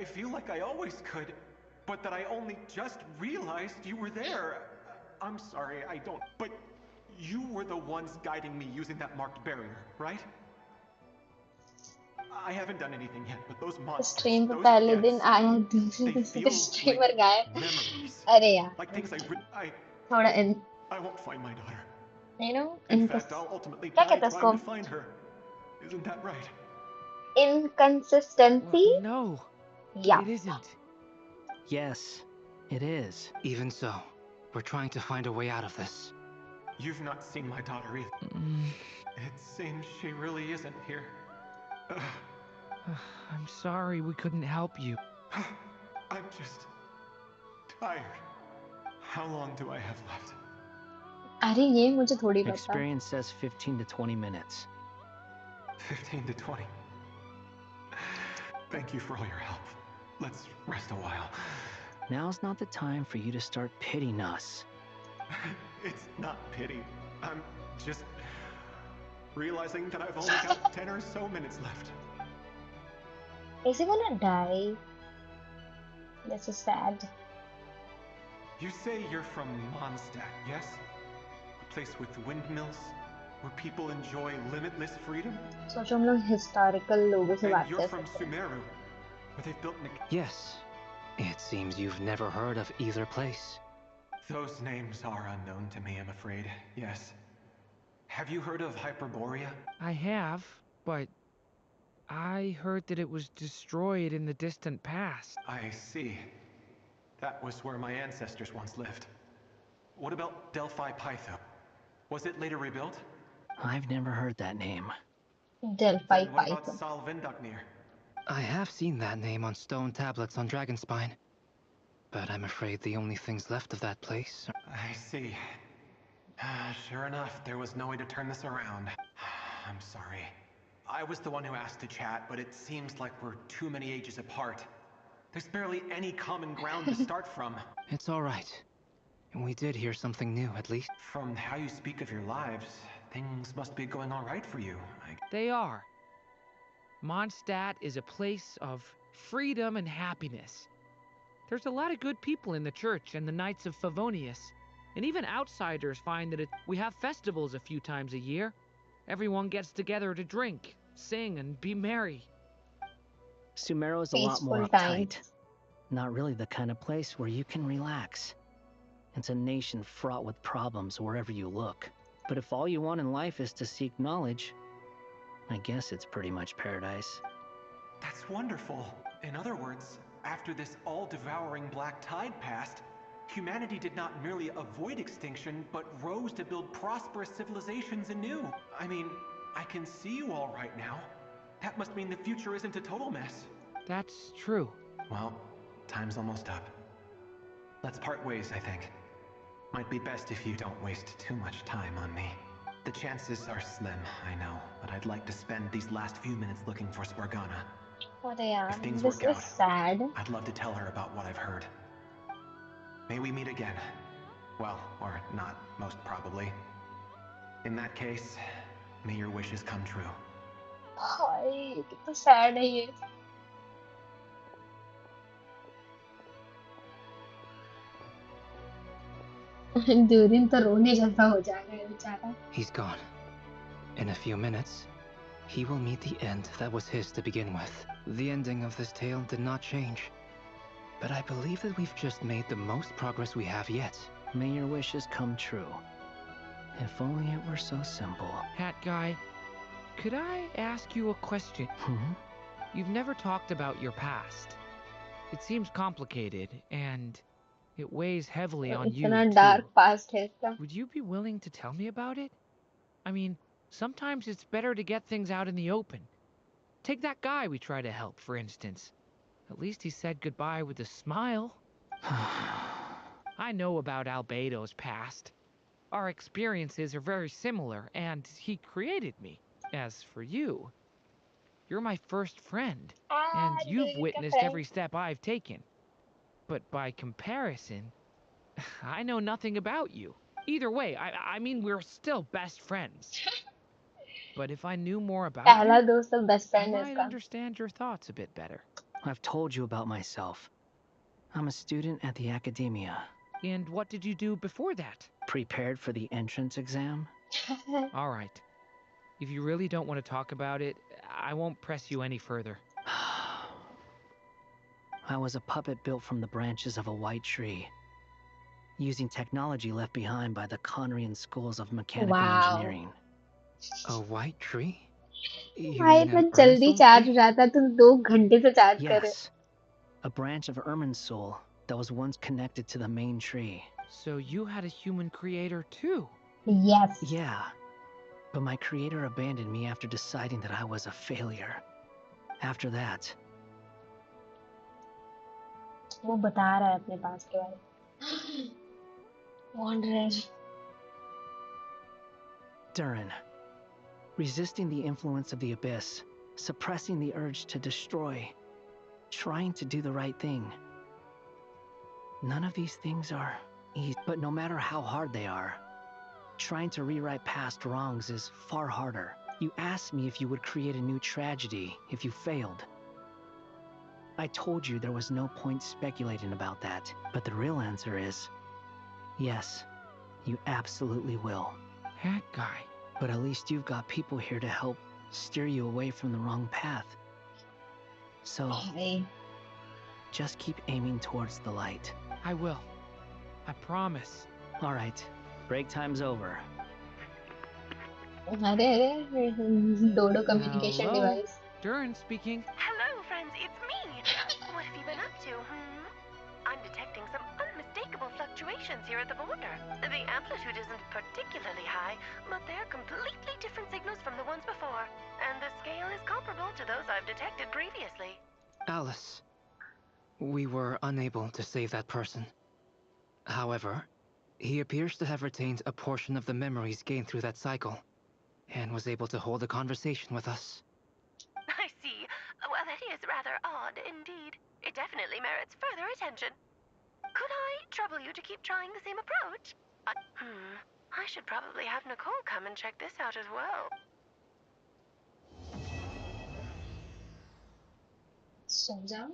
I feel like I always could, but that I only just realized you were there. I'm sorry, I don't. But you were the ones guiding me using that marked barrier, right? I haven't done anything yet, but those monsters, stream पे those पहले दिन deaths, आया दूसरे they दिन feel streamer like गायब. memories. अरे यार Like things थोड़ा I won't find my daughter. you know In fact, I'll ultimately क्या die कहते हैं trying उसको? to find her. Isn't that right? Inconsistency? No. Yeah. It isn't. Yes, it is. Even so, we're trying to find a way out of this. You've not seen my daughter either. It seems she really isn't here. I'm sorry we couldn't help you. I'm just tired. How long do I have left? अरे ये मुझे थोड़ी पता. Experience says 15 to 20 minutes. 15 to 20. Thank you for all your help. Let's rest a while. Now's not the time for you to start pitying us. It's not pity. I'm just realizing that I've only got 10 or so minutes left. Is he gonna die? This is sad. You say you're from Mondstadt, yes? A place with windmills, where people enjoy limitless freedom? सोचो हम लोग historical लोगों से And बात you're कर from सकते हैं. Sumeru, where they've built Yes. It seems you've never heard of either place. Those names are unknown to me, I'm afraid. Yes. Have you heard of Hyperborea? I have, but I heard that it was destroyed in the distant past. I see. That was where my ancestors once lived. What about Delphi Pytho? Was it later rebuilt? I've never heard that name. Delphi Then what about Python. Sal Vindaknir? I have seen that name on stone tablets on Dragonspine. But I'm afraid the only things left of that place are... I see. Sure enough, there was no way to turn this around. I'm sorry. I was the one who asked to chat, but it seems like we're too many ages apart. There's barely any common ground to start from. It's all right. We did hear something new, at least. From how you speak of your lives, things must be going all right for you. They are. Mondstadt is a place of freedom and happiness. There's a lot of good people in the church and the Knights of Favonius. And even outsiders find that we have festivals a few times a year. Everyone gets together to drink, sing, and be merry. Sumeru is a lot more uptight. Not really the kind of place where you can relax. It's a nation fraught with problems wherever you look. But if all you want in life is to seek knowledge, I guess it's pretty much paradise. That's wonderful. In other words, after this all-devouring black tide passed, humanity did not merely avoid extinction, but rose to build prosperous civilizations anew. I mean, I can see you all right now. That must mean the future isn't a total mess. That's true. Well, time's almost up. Let's part ways, I think. Might be best if you don't waste too much time on me. The chances are slim, I know, but I'd like to spend these last few minutes looking for Spargana. If things This work is out, sad. I'd love to tell her about what I've heard. May we meet again. Well, or not, most probably. In that case, may your wishes come true. भाई कितना sad है ये. Durin तो रोने जैसा हो जाएगा ये बेचारा. He's gone. In a few minutes, he will meet the end that was his to begin with. The ending of this tale did not change. But I believe that we've just made the most progress we have yet. May your wishes come true. If only it were so simple. Hat guy, could I ask you a question? You've never talked about your past. It seems complicated, and it weighs heavily on you, इतना too. dark past है इसका. Would you be willing to tell me about it? I mean, sometimes it's better to get things out in the open. Take that guy we try to help, for instance. At least he said goodbye with a smile. I know about Albedo's past. Our experiences are very similar, and he created me. As for you, you're my first friend, and you've witnessed every step I've taken. But by comparison, I know nothing about you. Either way, I mean, we're still best friends. But if I knew more about पहला you, दोस्त तो best I friend है might इसका. understand your thoughts a bit better. I've told you about myself. I'm a student at the academia. And what did you do before that? Prepared for the entrance exam? All right. If you really don't want to talk about it, I won't press you any further. I was a puppet built from the branches of a white tree, using technology left behind by the Conrian schools of mechanical engineering. A white tree? You भाई mean इतना an जल्दी Irminsul charge tree? हो जाता है. तुम 2 घंटे से charge कर रहे. Yes, a branch of Irminsul that was once connected to the main tree. So you had a human creator too? Yes. Yeah, but my creator abandoned me after deciding that I was a failure. After that, वो बता रहा है अपने पास के बारे में. Wanderer. Durin, Resisting the influence of the abyss, suppressing the urge to destroy, trying to do the right thing. None of these things are easy, but no matter how hard they are, trying to rewrite past wrongs is far harder. You asked me if you would create a new tragedy if you failed. I told you there was no point speculating about that, but the real answer is, yes, you absolutely will. That guy. But at least you've got people here to help steer you away from the wrong path. So, just keep aiming towards the light. I will. I promise. All right, break time's over. Dodo communication Hello? device. Durin speaking. Hello, friends, it's me. What have you been up to, I'm detecting some unmistakable fluctuations here at the border. The amplitude isn't particularly high, but they're completely different signals from the ones before. And the scale is comparable to those I've detected previously. Alice, we were unable to save that person. However, he appears to have retained a portion of the memories gained through that cycle, and was able to hold a conversation with us. I see. Well, that is rather odd indeed. It definitely merits further attention. Could I trouble you to keep trying the same approach? I should probably have Nicole come and check this out as well. Sonja?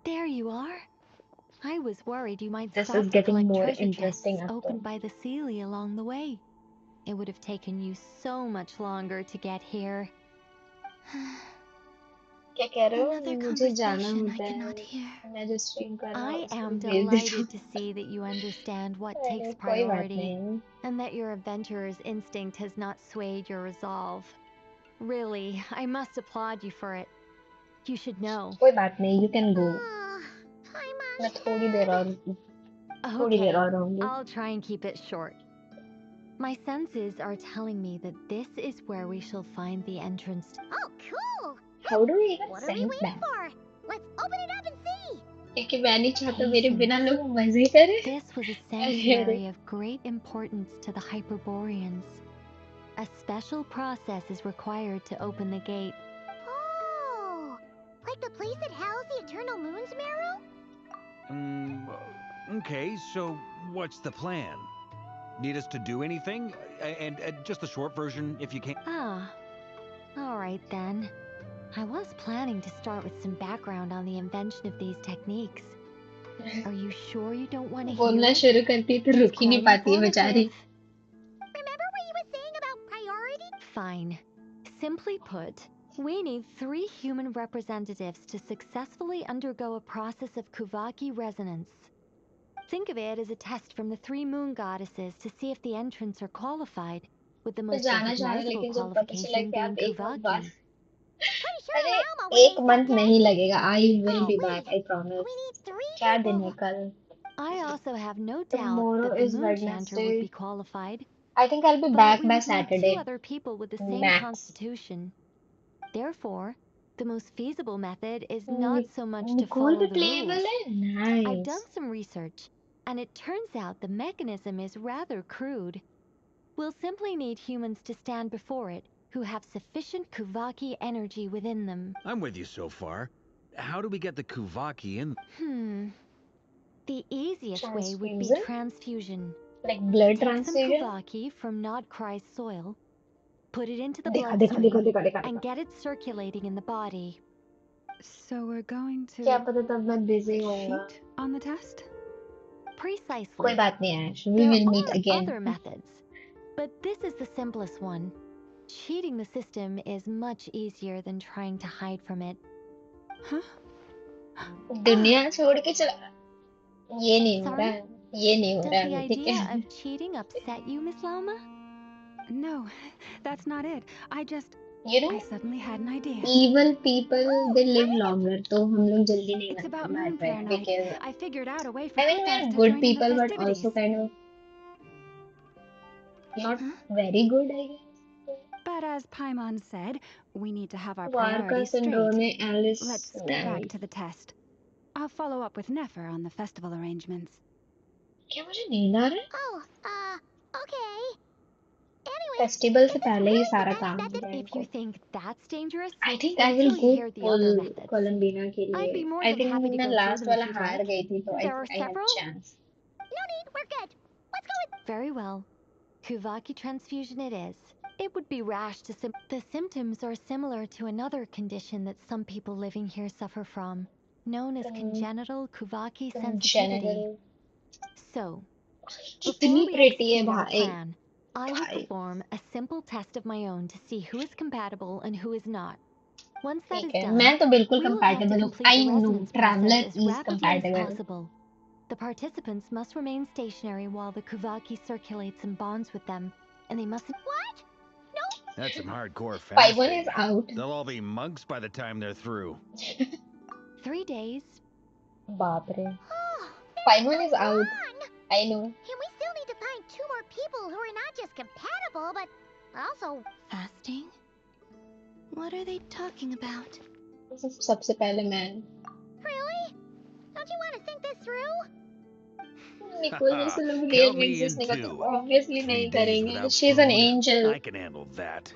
There you are. I was worried you might This stop is to getting collect more treasure interesting chests after. opened by the Sealy along the way. It would have taken you so much longer to get here. क्या कह रहे हो? Another मुझे जाना conversation होता I है. cannot hear. मैं जो स्ट्रीम कर रहा हूँ I उसको am भेज देता delighted to हूँ. see that you understand what अरे takes कोई बात priority, नहीं. and that your adventurer's instinct has not swayed your resolve. Really, I must applaud you for it. You should know. कोई बात नहीं. You can go. मैं थोड़ी देर और Okay, रहूंगी. I'll try and keep it short. My senses are telling me that this is where we shall find the entrance. Oh, cool! How do we even What are we sense waiting that? for? Let's open it up and see! क्योंकि मैं नहीं चाहता मेरे बिना लोग मजे करें. This was a sanctuary of great importance to the Hyperboreans. A special process is required to open the gate. Oh! Like the place that housed the Eternal Moon's marrow? Okay, so what's the plan? Need us to do anything? And just a short version, if you can. All right then. I was planning to start with some background on the invention of these techniques. Are you sure you don't want to hear बोलना it? शुरू करती तो रुक ही नहीं पाती है बेचारी. Remember what you were saying about priority? Fine. Simply put, we need 3 human representatives to successfully undergo a process of Kuvaki resonance. Think of it as a test from the 3 moon goddesses to see if the entrants are qualified, with the तो most जाना चाह रहे recognizable लेकिन जब पता चला qualification कि आप being एक मंथ बाद. Kuvaki. अरे एक मंथ नहीं लगेगा. I will be back. I promise. क्या दिन है कल? I also have no doubt Tomorrow that the is moon chanter would Wednesday. be qualified. I think I'll be But back we by would need 2 Saturday. other people with the same Max. constitution. Therefore, the most feasible method is not so much to Nicole follow भी the playable rules. है. I've Nice. done some research, and it turns out the mechanism is rather crude. We'll simply need humans to stand before it who have sufficient Kuvaki energy within them. I'm with you so far. How do we get the Kuvaki in? The easiest way would be Transfusion? transfusion. Like blood Take transfusion? some Kuvaki from Nod Cry's soil, put it into the देखा, bloodstream, देखा. and get it circulating in the body. So we're going to क्या पता तब मैं busy होऊंगा. cheat on the test? Precisely. कोई बात नहीं Ash. We There will meet are again. other methods, but this is the simplest one. Cheating the system is much easier than trying to hide from it. दुनिया छोड़ के चला. ये नहीं हो रहा Sorry? है. ये नहीं हो Does रहा the है. ठीक idea है. of cheating upset you, Miss Lauma? No, that's not it. You know, I suddenly had an idea. evil people they live longer. तो हम लोग जल्दी नहीं It's about मरते moon मार रहे fair हैं night. because I figured out a way for I mean Kutas we're to good join in the people but festivities. also kind of not very good I guess. But as Paimon said, we need to have our वार का priorities straight. syndrome है Alice. Let's get back Nice. to the test. I'll follow up with Nefer on the festival arrangements. क्या मुझे नींद आ रहा है? Oh, okay. Anyway, festival से is it पहले ही really the सारा best काम method? किया If इनको. you think that's dangerous, I think wait I will till you go hear the full other methods. Columbina के I'd be लिए. more I than think happy to मैं go through last them if वाला you'd हार like. गई थी, so I There are think I have several. chance. No need, we're good. Let's go with... Very well. Kuvaki transfusion it is. It would be rash to the symptoms are similar to another condition that some people living here suffer from, known as congenital Kuvaki sensitivity. Congenital. So, before कितनी we pretty है execute our भाई. plan, I will perform a simple test of my own to see who is compatible and who is not. Once that is ठीक है, done, मैं तो बिल्कुल we will have to compatible हूँ. complete I the know resonance Traveler process as is rapidly as compatible. possible. The participants must remain stationary while the Kuvaki circulates and bonds with them, and they mustn't. What? No. That's some hardcore 5-1 fasting. is out. They'll all be monks by the time they're through. 3 days. बाप रे. Oh, 5-1 is out. I know. And we still need to find 2 more people who are not just compatible, but also... Fasting? What are they talking about? सबसे पहले मैं. Really? Don't you want to think this through? Nicole जैसे लोग Count real में me exist in नहीं करते. too. Obviously 3 नहीं days करेंगे. without She's an food. angel. I can handle that.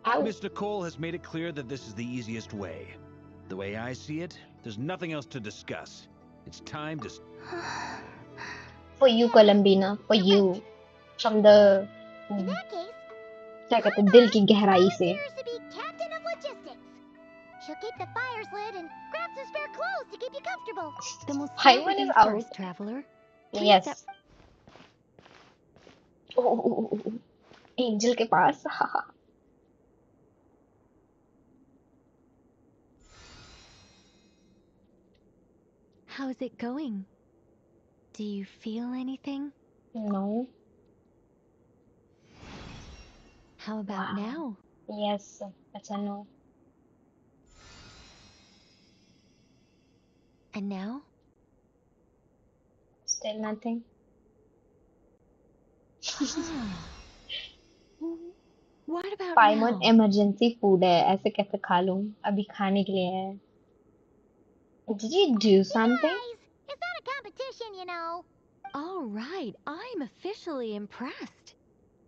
Ow. Miss Nicole has made it clear that this is the easiest way. The way I see it, there's nothing else to discuss. It's time to... For you, Columbina. For you. From the... In that case, क्या कहते हैं, दिल की गहराई से. volunteers to be captain of logistics. She'll keep the fires lit and grab some spare clothes to keep you comfortable. Then we'll High start one with is you out. first, traveler. Please Yes. step. Oh, Angel के पास. How's it going? Do you feel anything? No. How about now? Yes. That's a no. And now? Still nothing. What about 5-1 now? emergency food है. ऐसे कैसे खा लूं? अभी खाने के लिए है. Did you do something? Guys, it's not a competition, you know. All right, I'm officially impressed.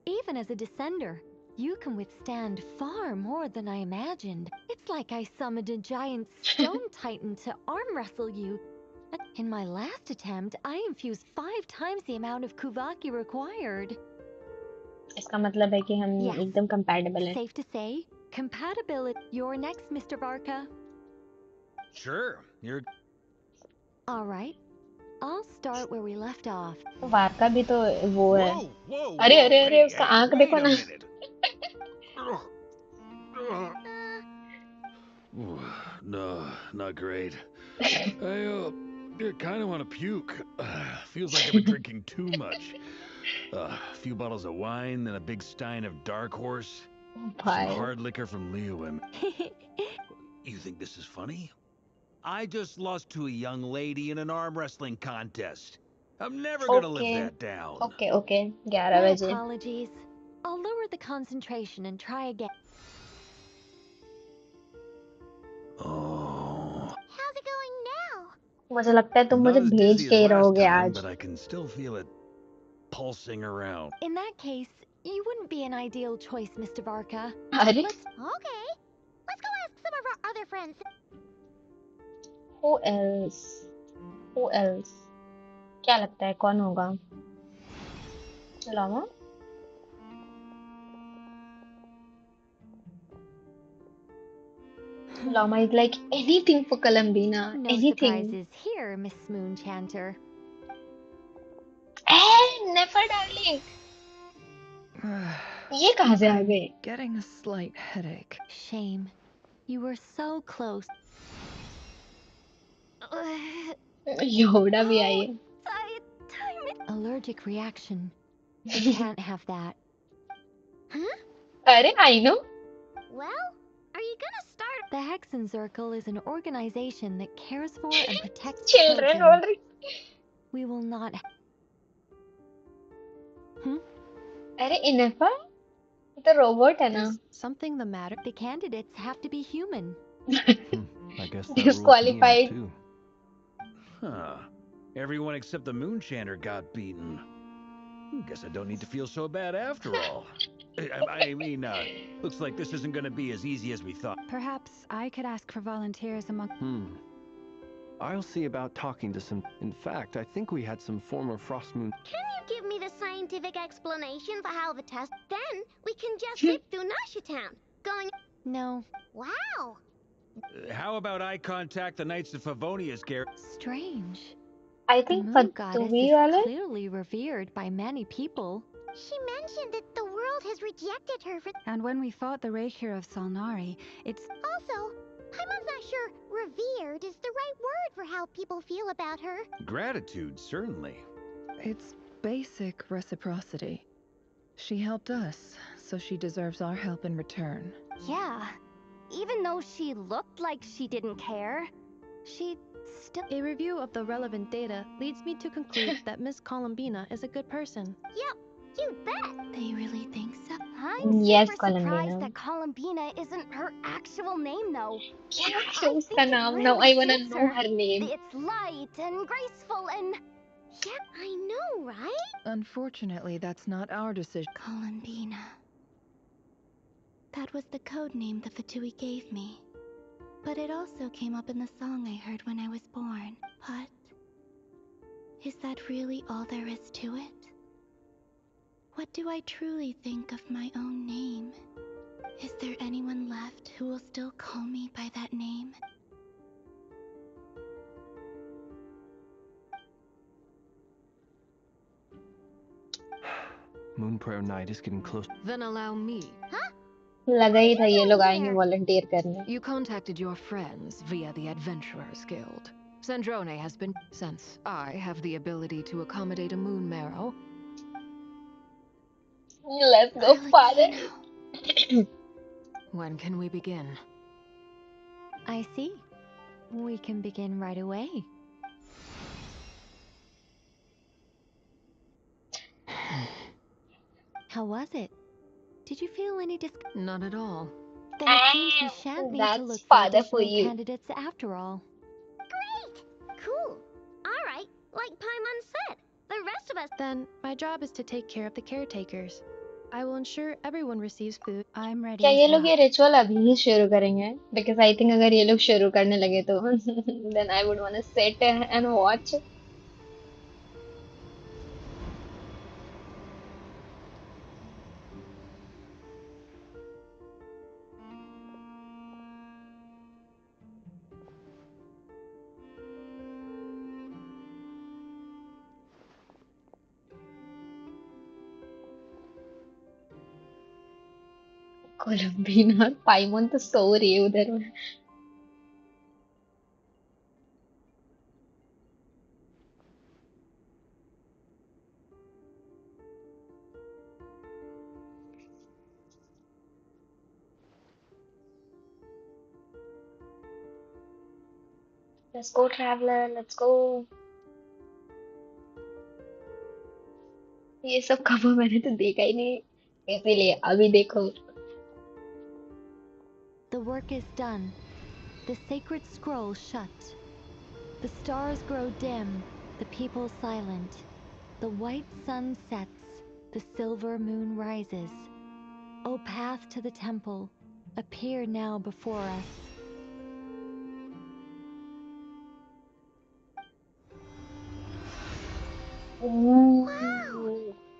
Even as a descender, you can withstand far more than I imagined. It's like I summoned a giant stone titan to arm wrestle you. In my last attempt, I infused 5 times the amount of Kuvaki required. इसका मतलब है कि हम Yes. एकदम compatible हैं. Safe to say, compatibility. You're next, Mr. Barca. Sure, you're... All right, I'll start where we left off. Varca भी तो वो है. Whoa, whoa, अरे whoa, अरे अरे hey, उसका hey, आंख wait देखो a ना. minute. No, not great. I kind of want to puke. Feels like I've been drinking too much. A few bottles of wine, then a big stein of Dark Horse. Some भाई. hard liquor from Leo. You think this is funny? I just lost to a young lady in an arm wrestling contest. I'm never gonna live Okay. that down. Okay, okay. 11 My बजे. apologies. I'll lower the concentration and try again. Oh. How's it going now? मुझे लगता है तुम Not मुझे as भेज dizzy के as ही last रहोगे time, आज. but I can still feel it pulsing around. In that case, you wouldn't be an ideal choice, Mr. Barca. अरे. Okay. Let's go ask some of our other friends. Who else? Who else? क्या लगता है कौन होगा? Lama? Lama is like anything for Columbina. No Anything. surprises here, Miss Moonchanter. Never darling. ये कहाँ से आ गए? Getting a slight headache. Shame. You were so close. योड़ा भी आई है. Allergic reaction. You can't have that. Huh? अरे I know. Well, are you gonna start? The Hexen Circle is an organization that cares for and protects Children already. We will not. अरे Inefa? तो robot है ना. Is something the matter? The candidates have to be human. I guess that rules me out Disqualified. too. Huh. Everyone except the Moonchanter got beaten. Guess I don't need to feel so bad after all. I mean, looks like this isn't gonna be as easy as we thought. Perhaps I could ask for volunteers among... I'll see about talking to some... In fact, I think we had some former Frost Moon... Can you give me the scientific explanation for how the test... Then we can just zip through Nasha Town, going... No. Wow! How about I contact the Knights of Favonia's care? Strange. I The think moon goddess Fatui is wale. clearly revered by many people. She mentioned that the world has rejected her for... And when we fought the Raikir of Salnari, it's... Also, Paimon's not sure revered is the right word for how people feel about her. Gratitude, certainly. It's basic reciprocity. She helped us, so she deserves our help in return. Yeah. Even though she looked like she didn't care, she still... A review of the relevant data leads me to conclude that Miss Columbina is a good person. Yep, you bet. They really think so? I'm Yes, super surprised Columbina. that Columbina isn't her actual name, though. क्या I है उसका think it नाम? Now really I wanna suits know her. her name. It's light and graceful and... Yep, I know, right? Unfortunately, that's not our decision. Columbina. That was the code name the Fatui gave me. But it also came up in the song I heard when I was born. But... is that really all there is to it? What do I truly think of my own name? Is there anyone left who will still call me by that name? Moon Prayer Night is getting close. Then allow me. लगा ही था ये लोग आएंगे volunteer करने. You contacted your friends via the Adventurers Guild. Sandrone has been... Since I have the ability to accommodate a moon marrow... Let's go, father. When can we begin? I see. We can begin right away. How was it? Did you feel any Not at all. Then it seems we shan't need to That's look for father for additional you. candidates after all. Great! Cool. All right, like Paimon said, the rest of us... Then, my job is to take care of the caretakers. I will ensure everyone receives food. I'm ready क्या as ये लोग well. ये ritual अभी ही शुरू करेंगे? Because I think अगर ये लोग शुरू करने लगे तो then I would want to sit and watch. कोलंबीना और पाइमोन तो सो रही है उधर में. Let's go, traveler. Let's go. ये सब कब मैंने तो देखा ही नहीं, इसीलिए अभी देखो. The work is done. The sacred scroll shut. The stars grow dim, the people silent. The white sun sets, the silver moon rises. O path to the temple, appear now before us. Wow!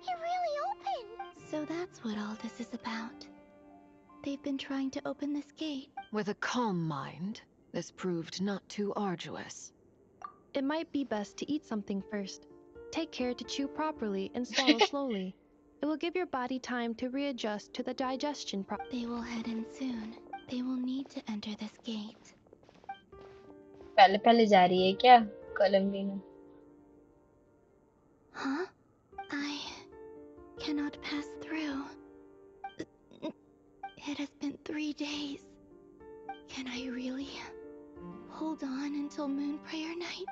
It really opened! So that's what all this is about. They've been trying to open this gate. With a calm mind, this proved not too arduous. It might be best to eat something first. Take care to chew properly and swallow slowly. It will give your body time to readjust to the digestion process. They will head in soon. They will need to enter this gate. पहले पहले जा रही है क्या कोलंबीना? Huh? I cannot pass through. It has been 3 days. Can I really hold on until Moon Prayer Night?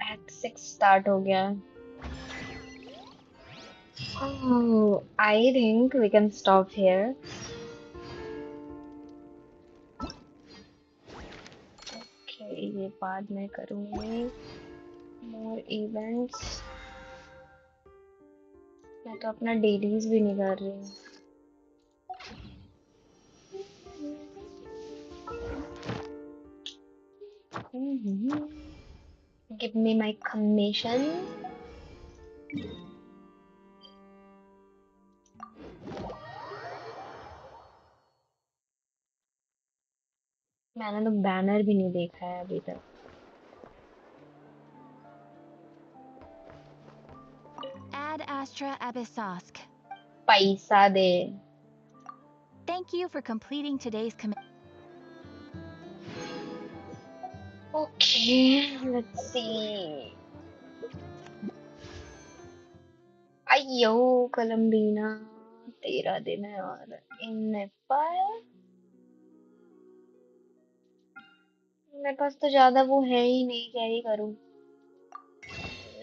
Act 6 start हो गया. Oh, I think we can stop here. Okay, ये बाद में करूँगी. More events. मैं तो अपना dailies भी नहीं कर रही हूँ. Give me my commission. मैंने तो बैनर भी नहीं देखा है अभी तक. Ad Astra Abyssosk. पैसा दे. Thank you for completing today's commit. Okay, let's see. अयो कोलंबीना 13 दिन है और इन नेपाल मेरे पास तो ज्यादा वो है ही नहीं. क्या ही करूं.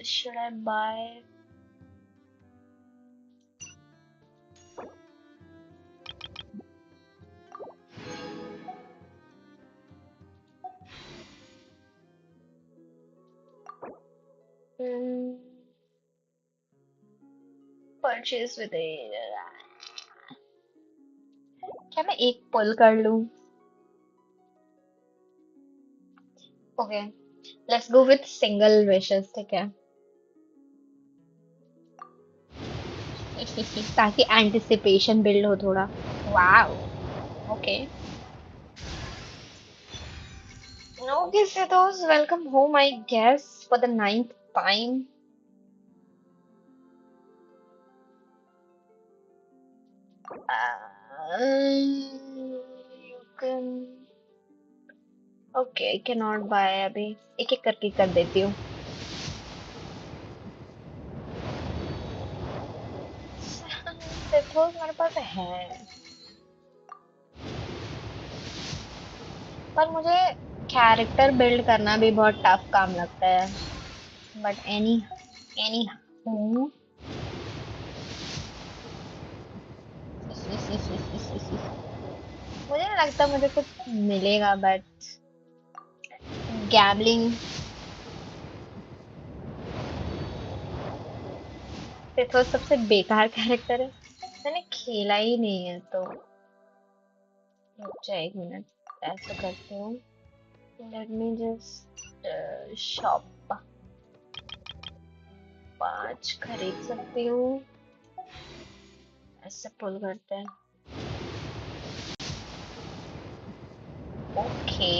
Should I buy? Hmm, purchase with a. क्या मैं एक पुल कर लूं? Okay, let's go with single wishes. ठीक है. ताकि anticipation build हो थोड़ा. Wow. Okay. Okay, Siddhos, welcome home, I guess, for the 9th time. You can. Okay, I cannot buy अभी. एक एक करके कर देती हूँ. Siddhos मेरे पास है. पर मुझे कैरेक्टर बिल्ड करना भी बहुत टफ काम लगता है. बट एनी मुझे नहीं लगता मुझे कुछ मिलेगा. बट गैम्बलिंग से तो सबसे बेकार कैरेक्टर है. मैंने खेला ही नहीं है तो रुक जा 1 मिनट. ऐसा करती हूँ. लेट मी जस्ट शॉप 5 खरीद सकती हूँ. ऐसे पुल करते हैं. Okay.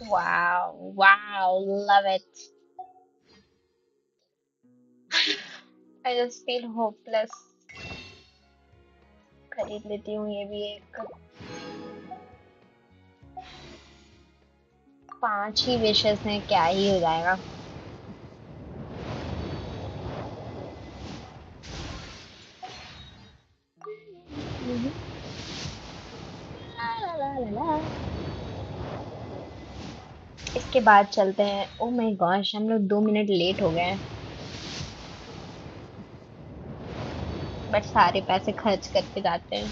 Wow wow love it. I just feel hopeless. खरीद लेती हूँ ये भी एक. 5 ही विशेस में क्या ही हो जाएगा. ला ला ला ला. इसके बाद चलते हैं. ओ माय गॉश, हम लोग 2 मिनट लेट हो गए हैं. बट सारे पैसे खर्च करके जाते हैं.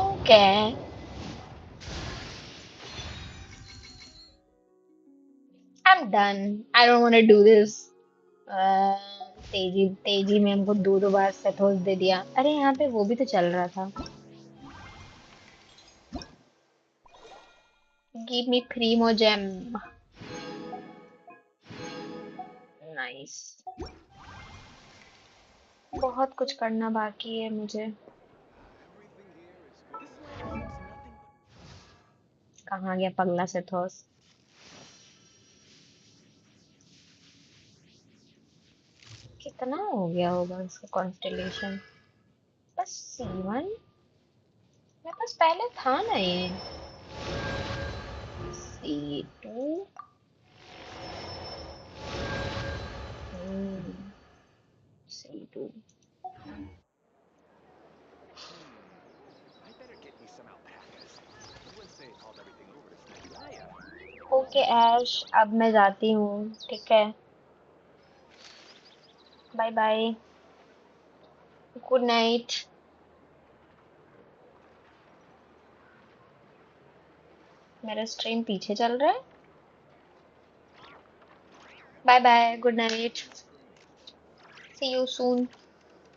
Okay. I'm done. I don't want to do this. तेजी तेजी में हमको दो बार सेथोस दे दिया. अरे यहाँ पे वो भी तो चल रहा था. Give me 3 more gem. Nice. बहुत कुछ करना बाकी है मुझे. कहाँ गया पगला सेथोस. कितना हो गया होगा इसका कॉन्स्टेलेशन. बस C1 मेरे पास पहले था ना ये. C2. C2. ओके ऐश, अब मैं जाती हूँ, ठीक है? Bye bye, good night. मेरा स्ट्रीम पीछे चल रहा है। Bye bye, good night, see you soon.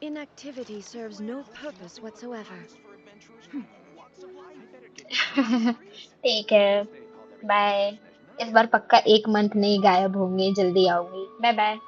Inactivity serves no purpose whatsoever. ठीक है, बाय। इस बार पक्का 1 मंथ नहीं गायब होंगे, जल्दी आऊंगी। Bye bye.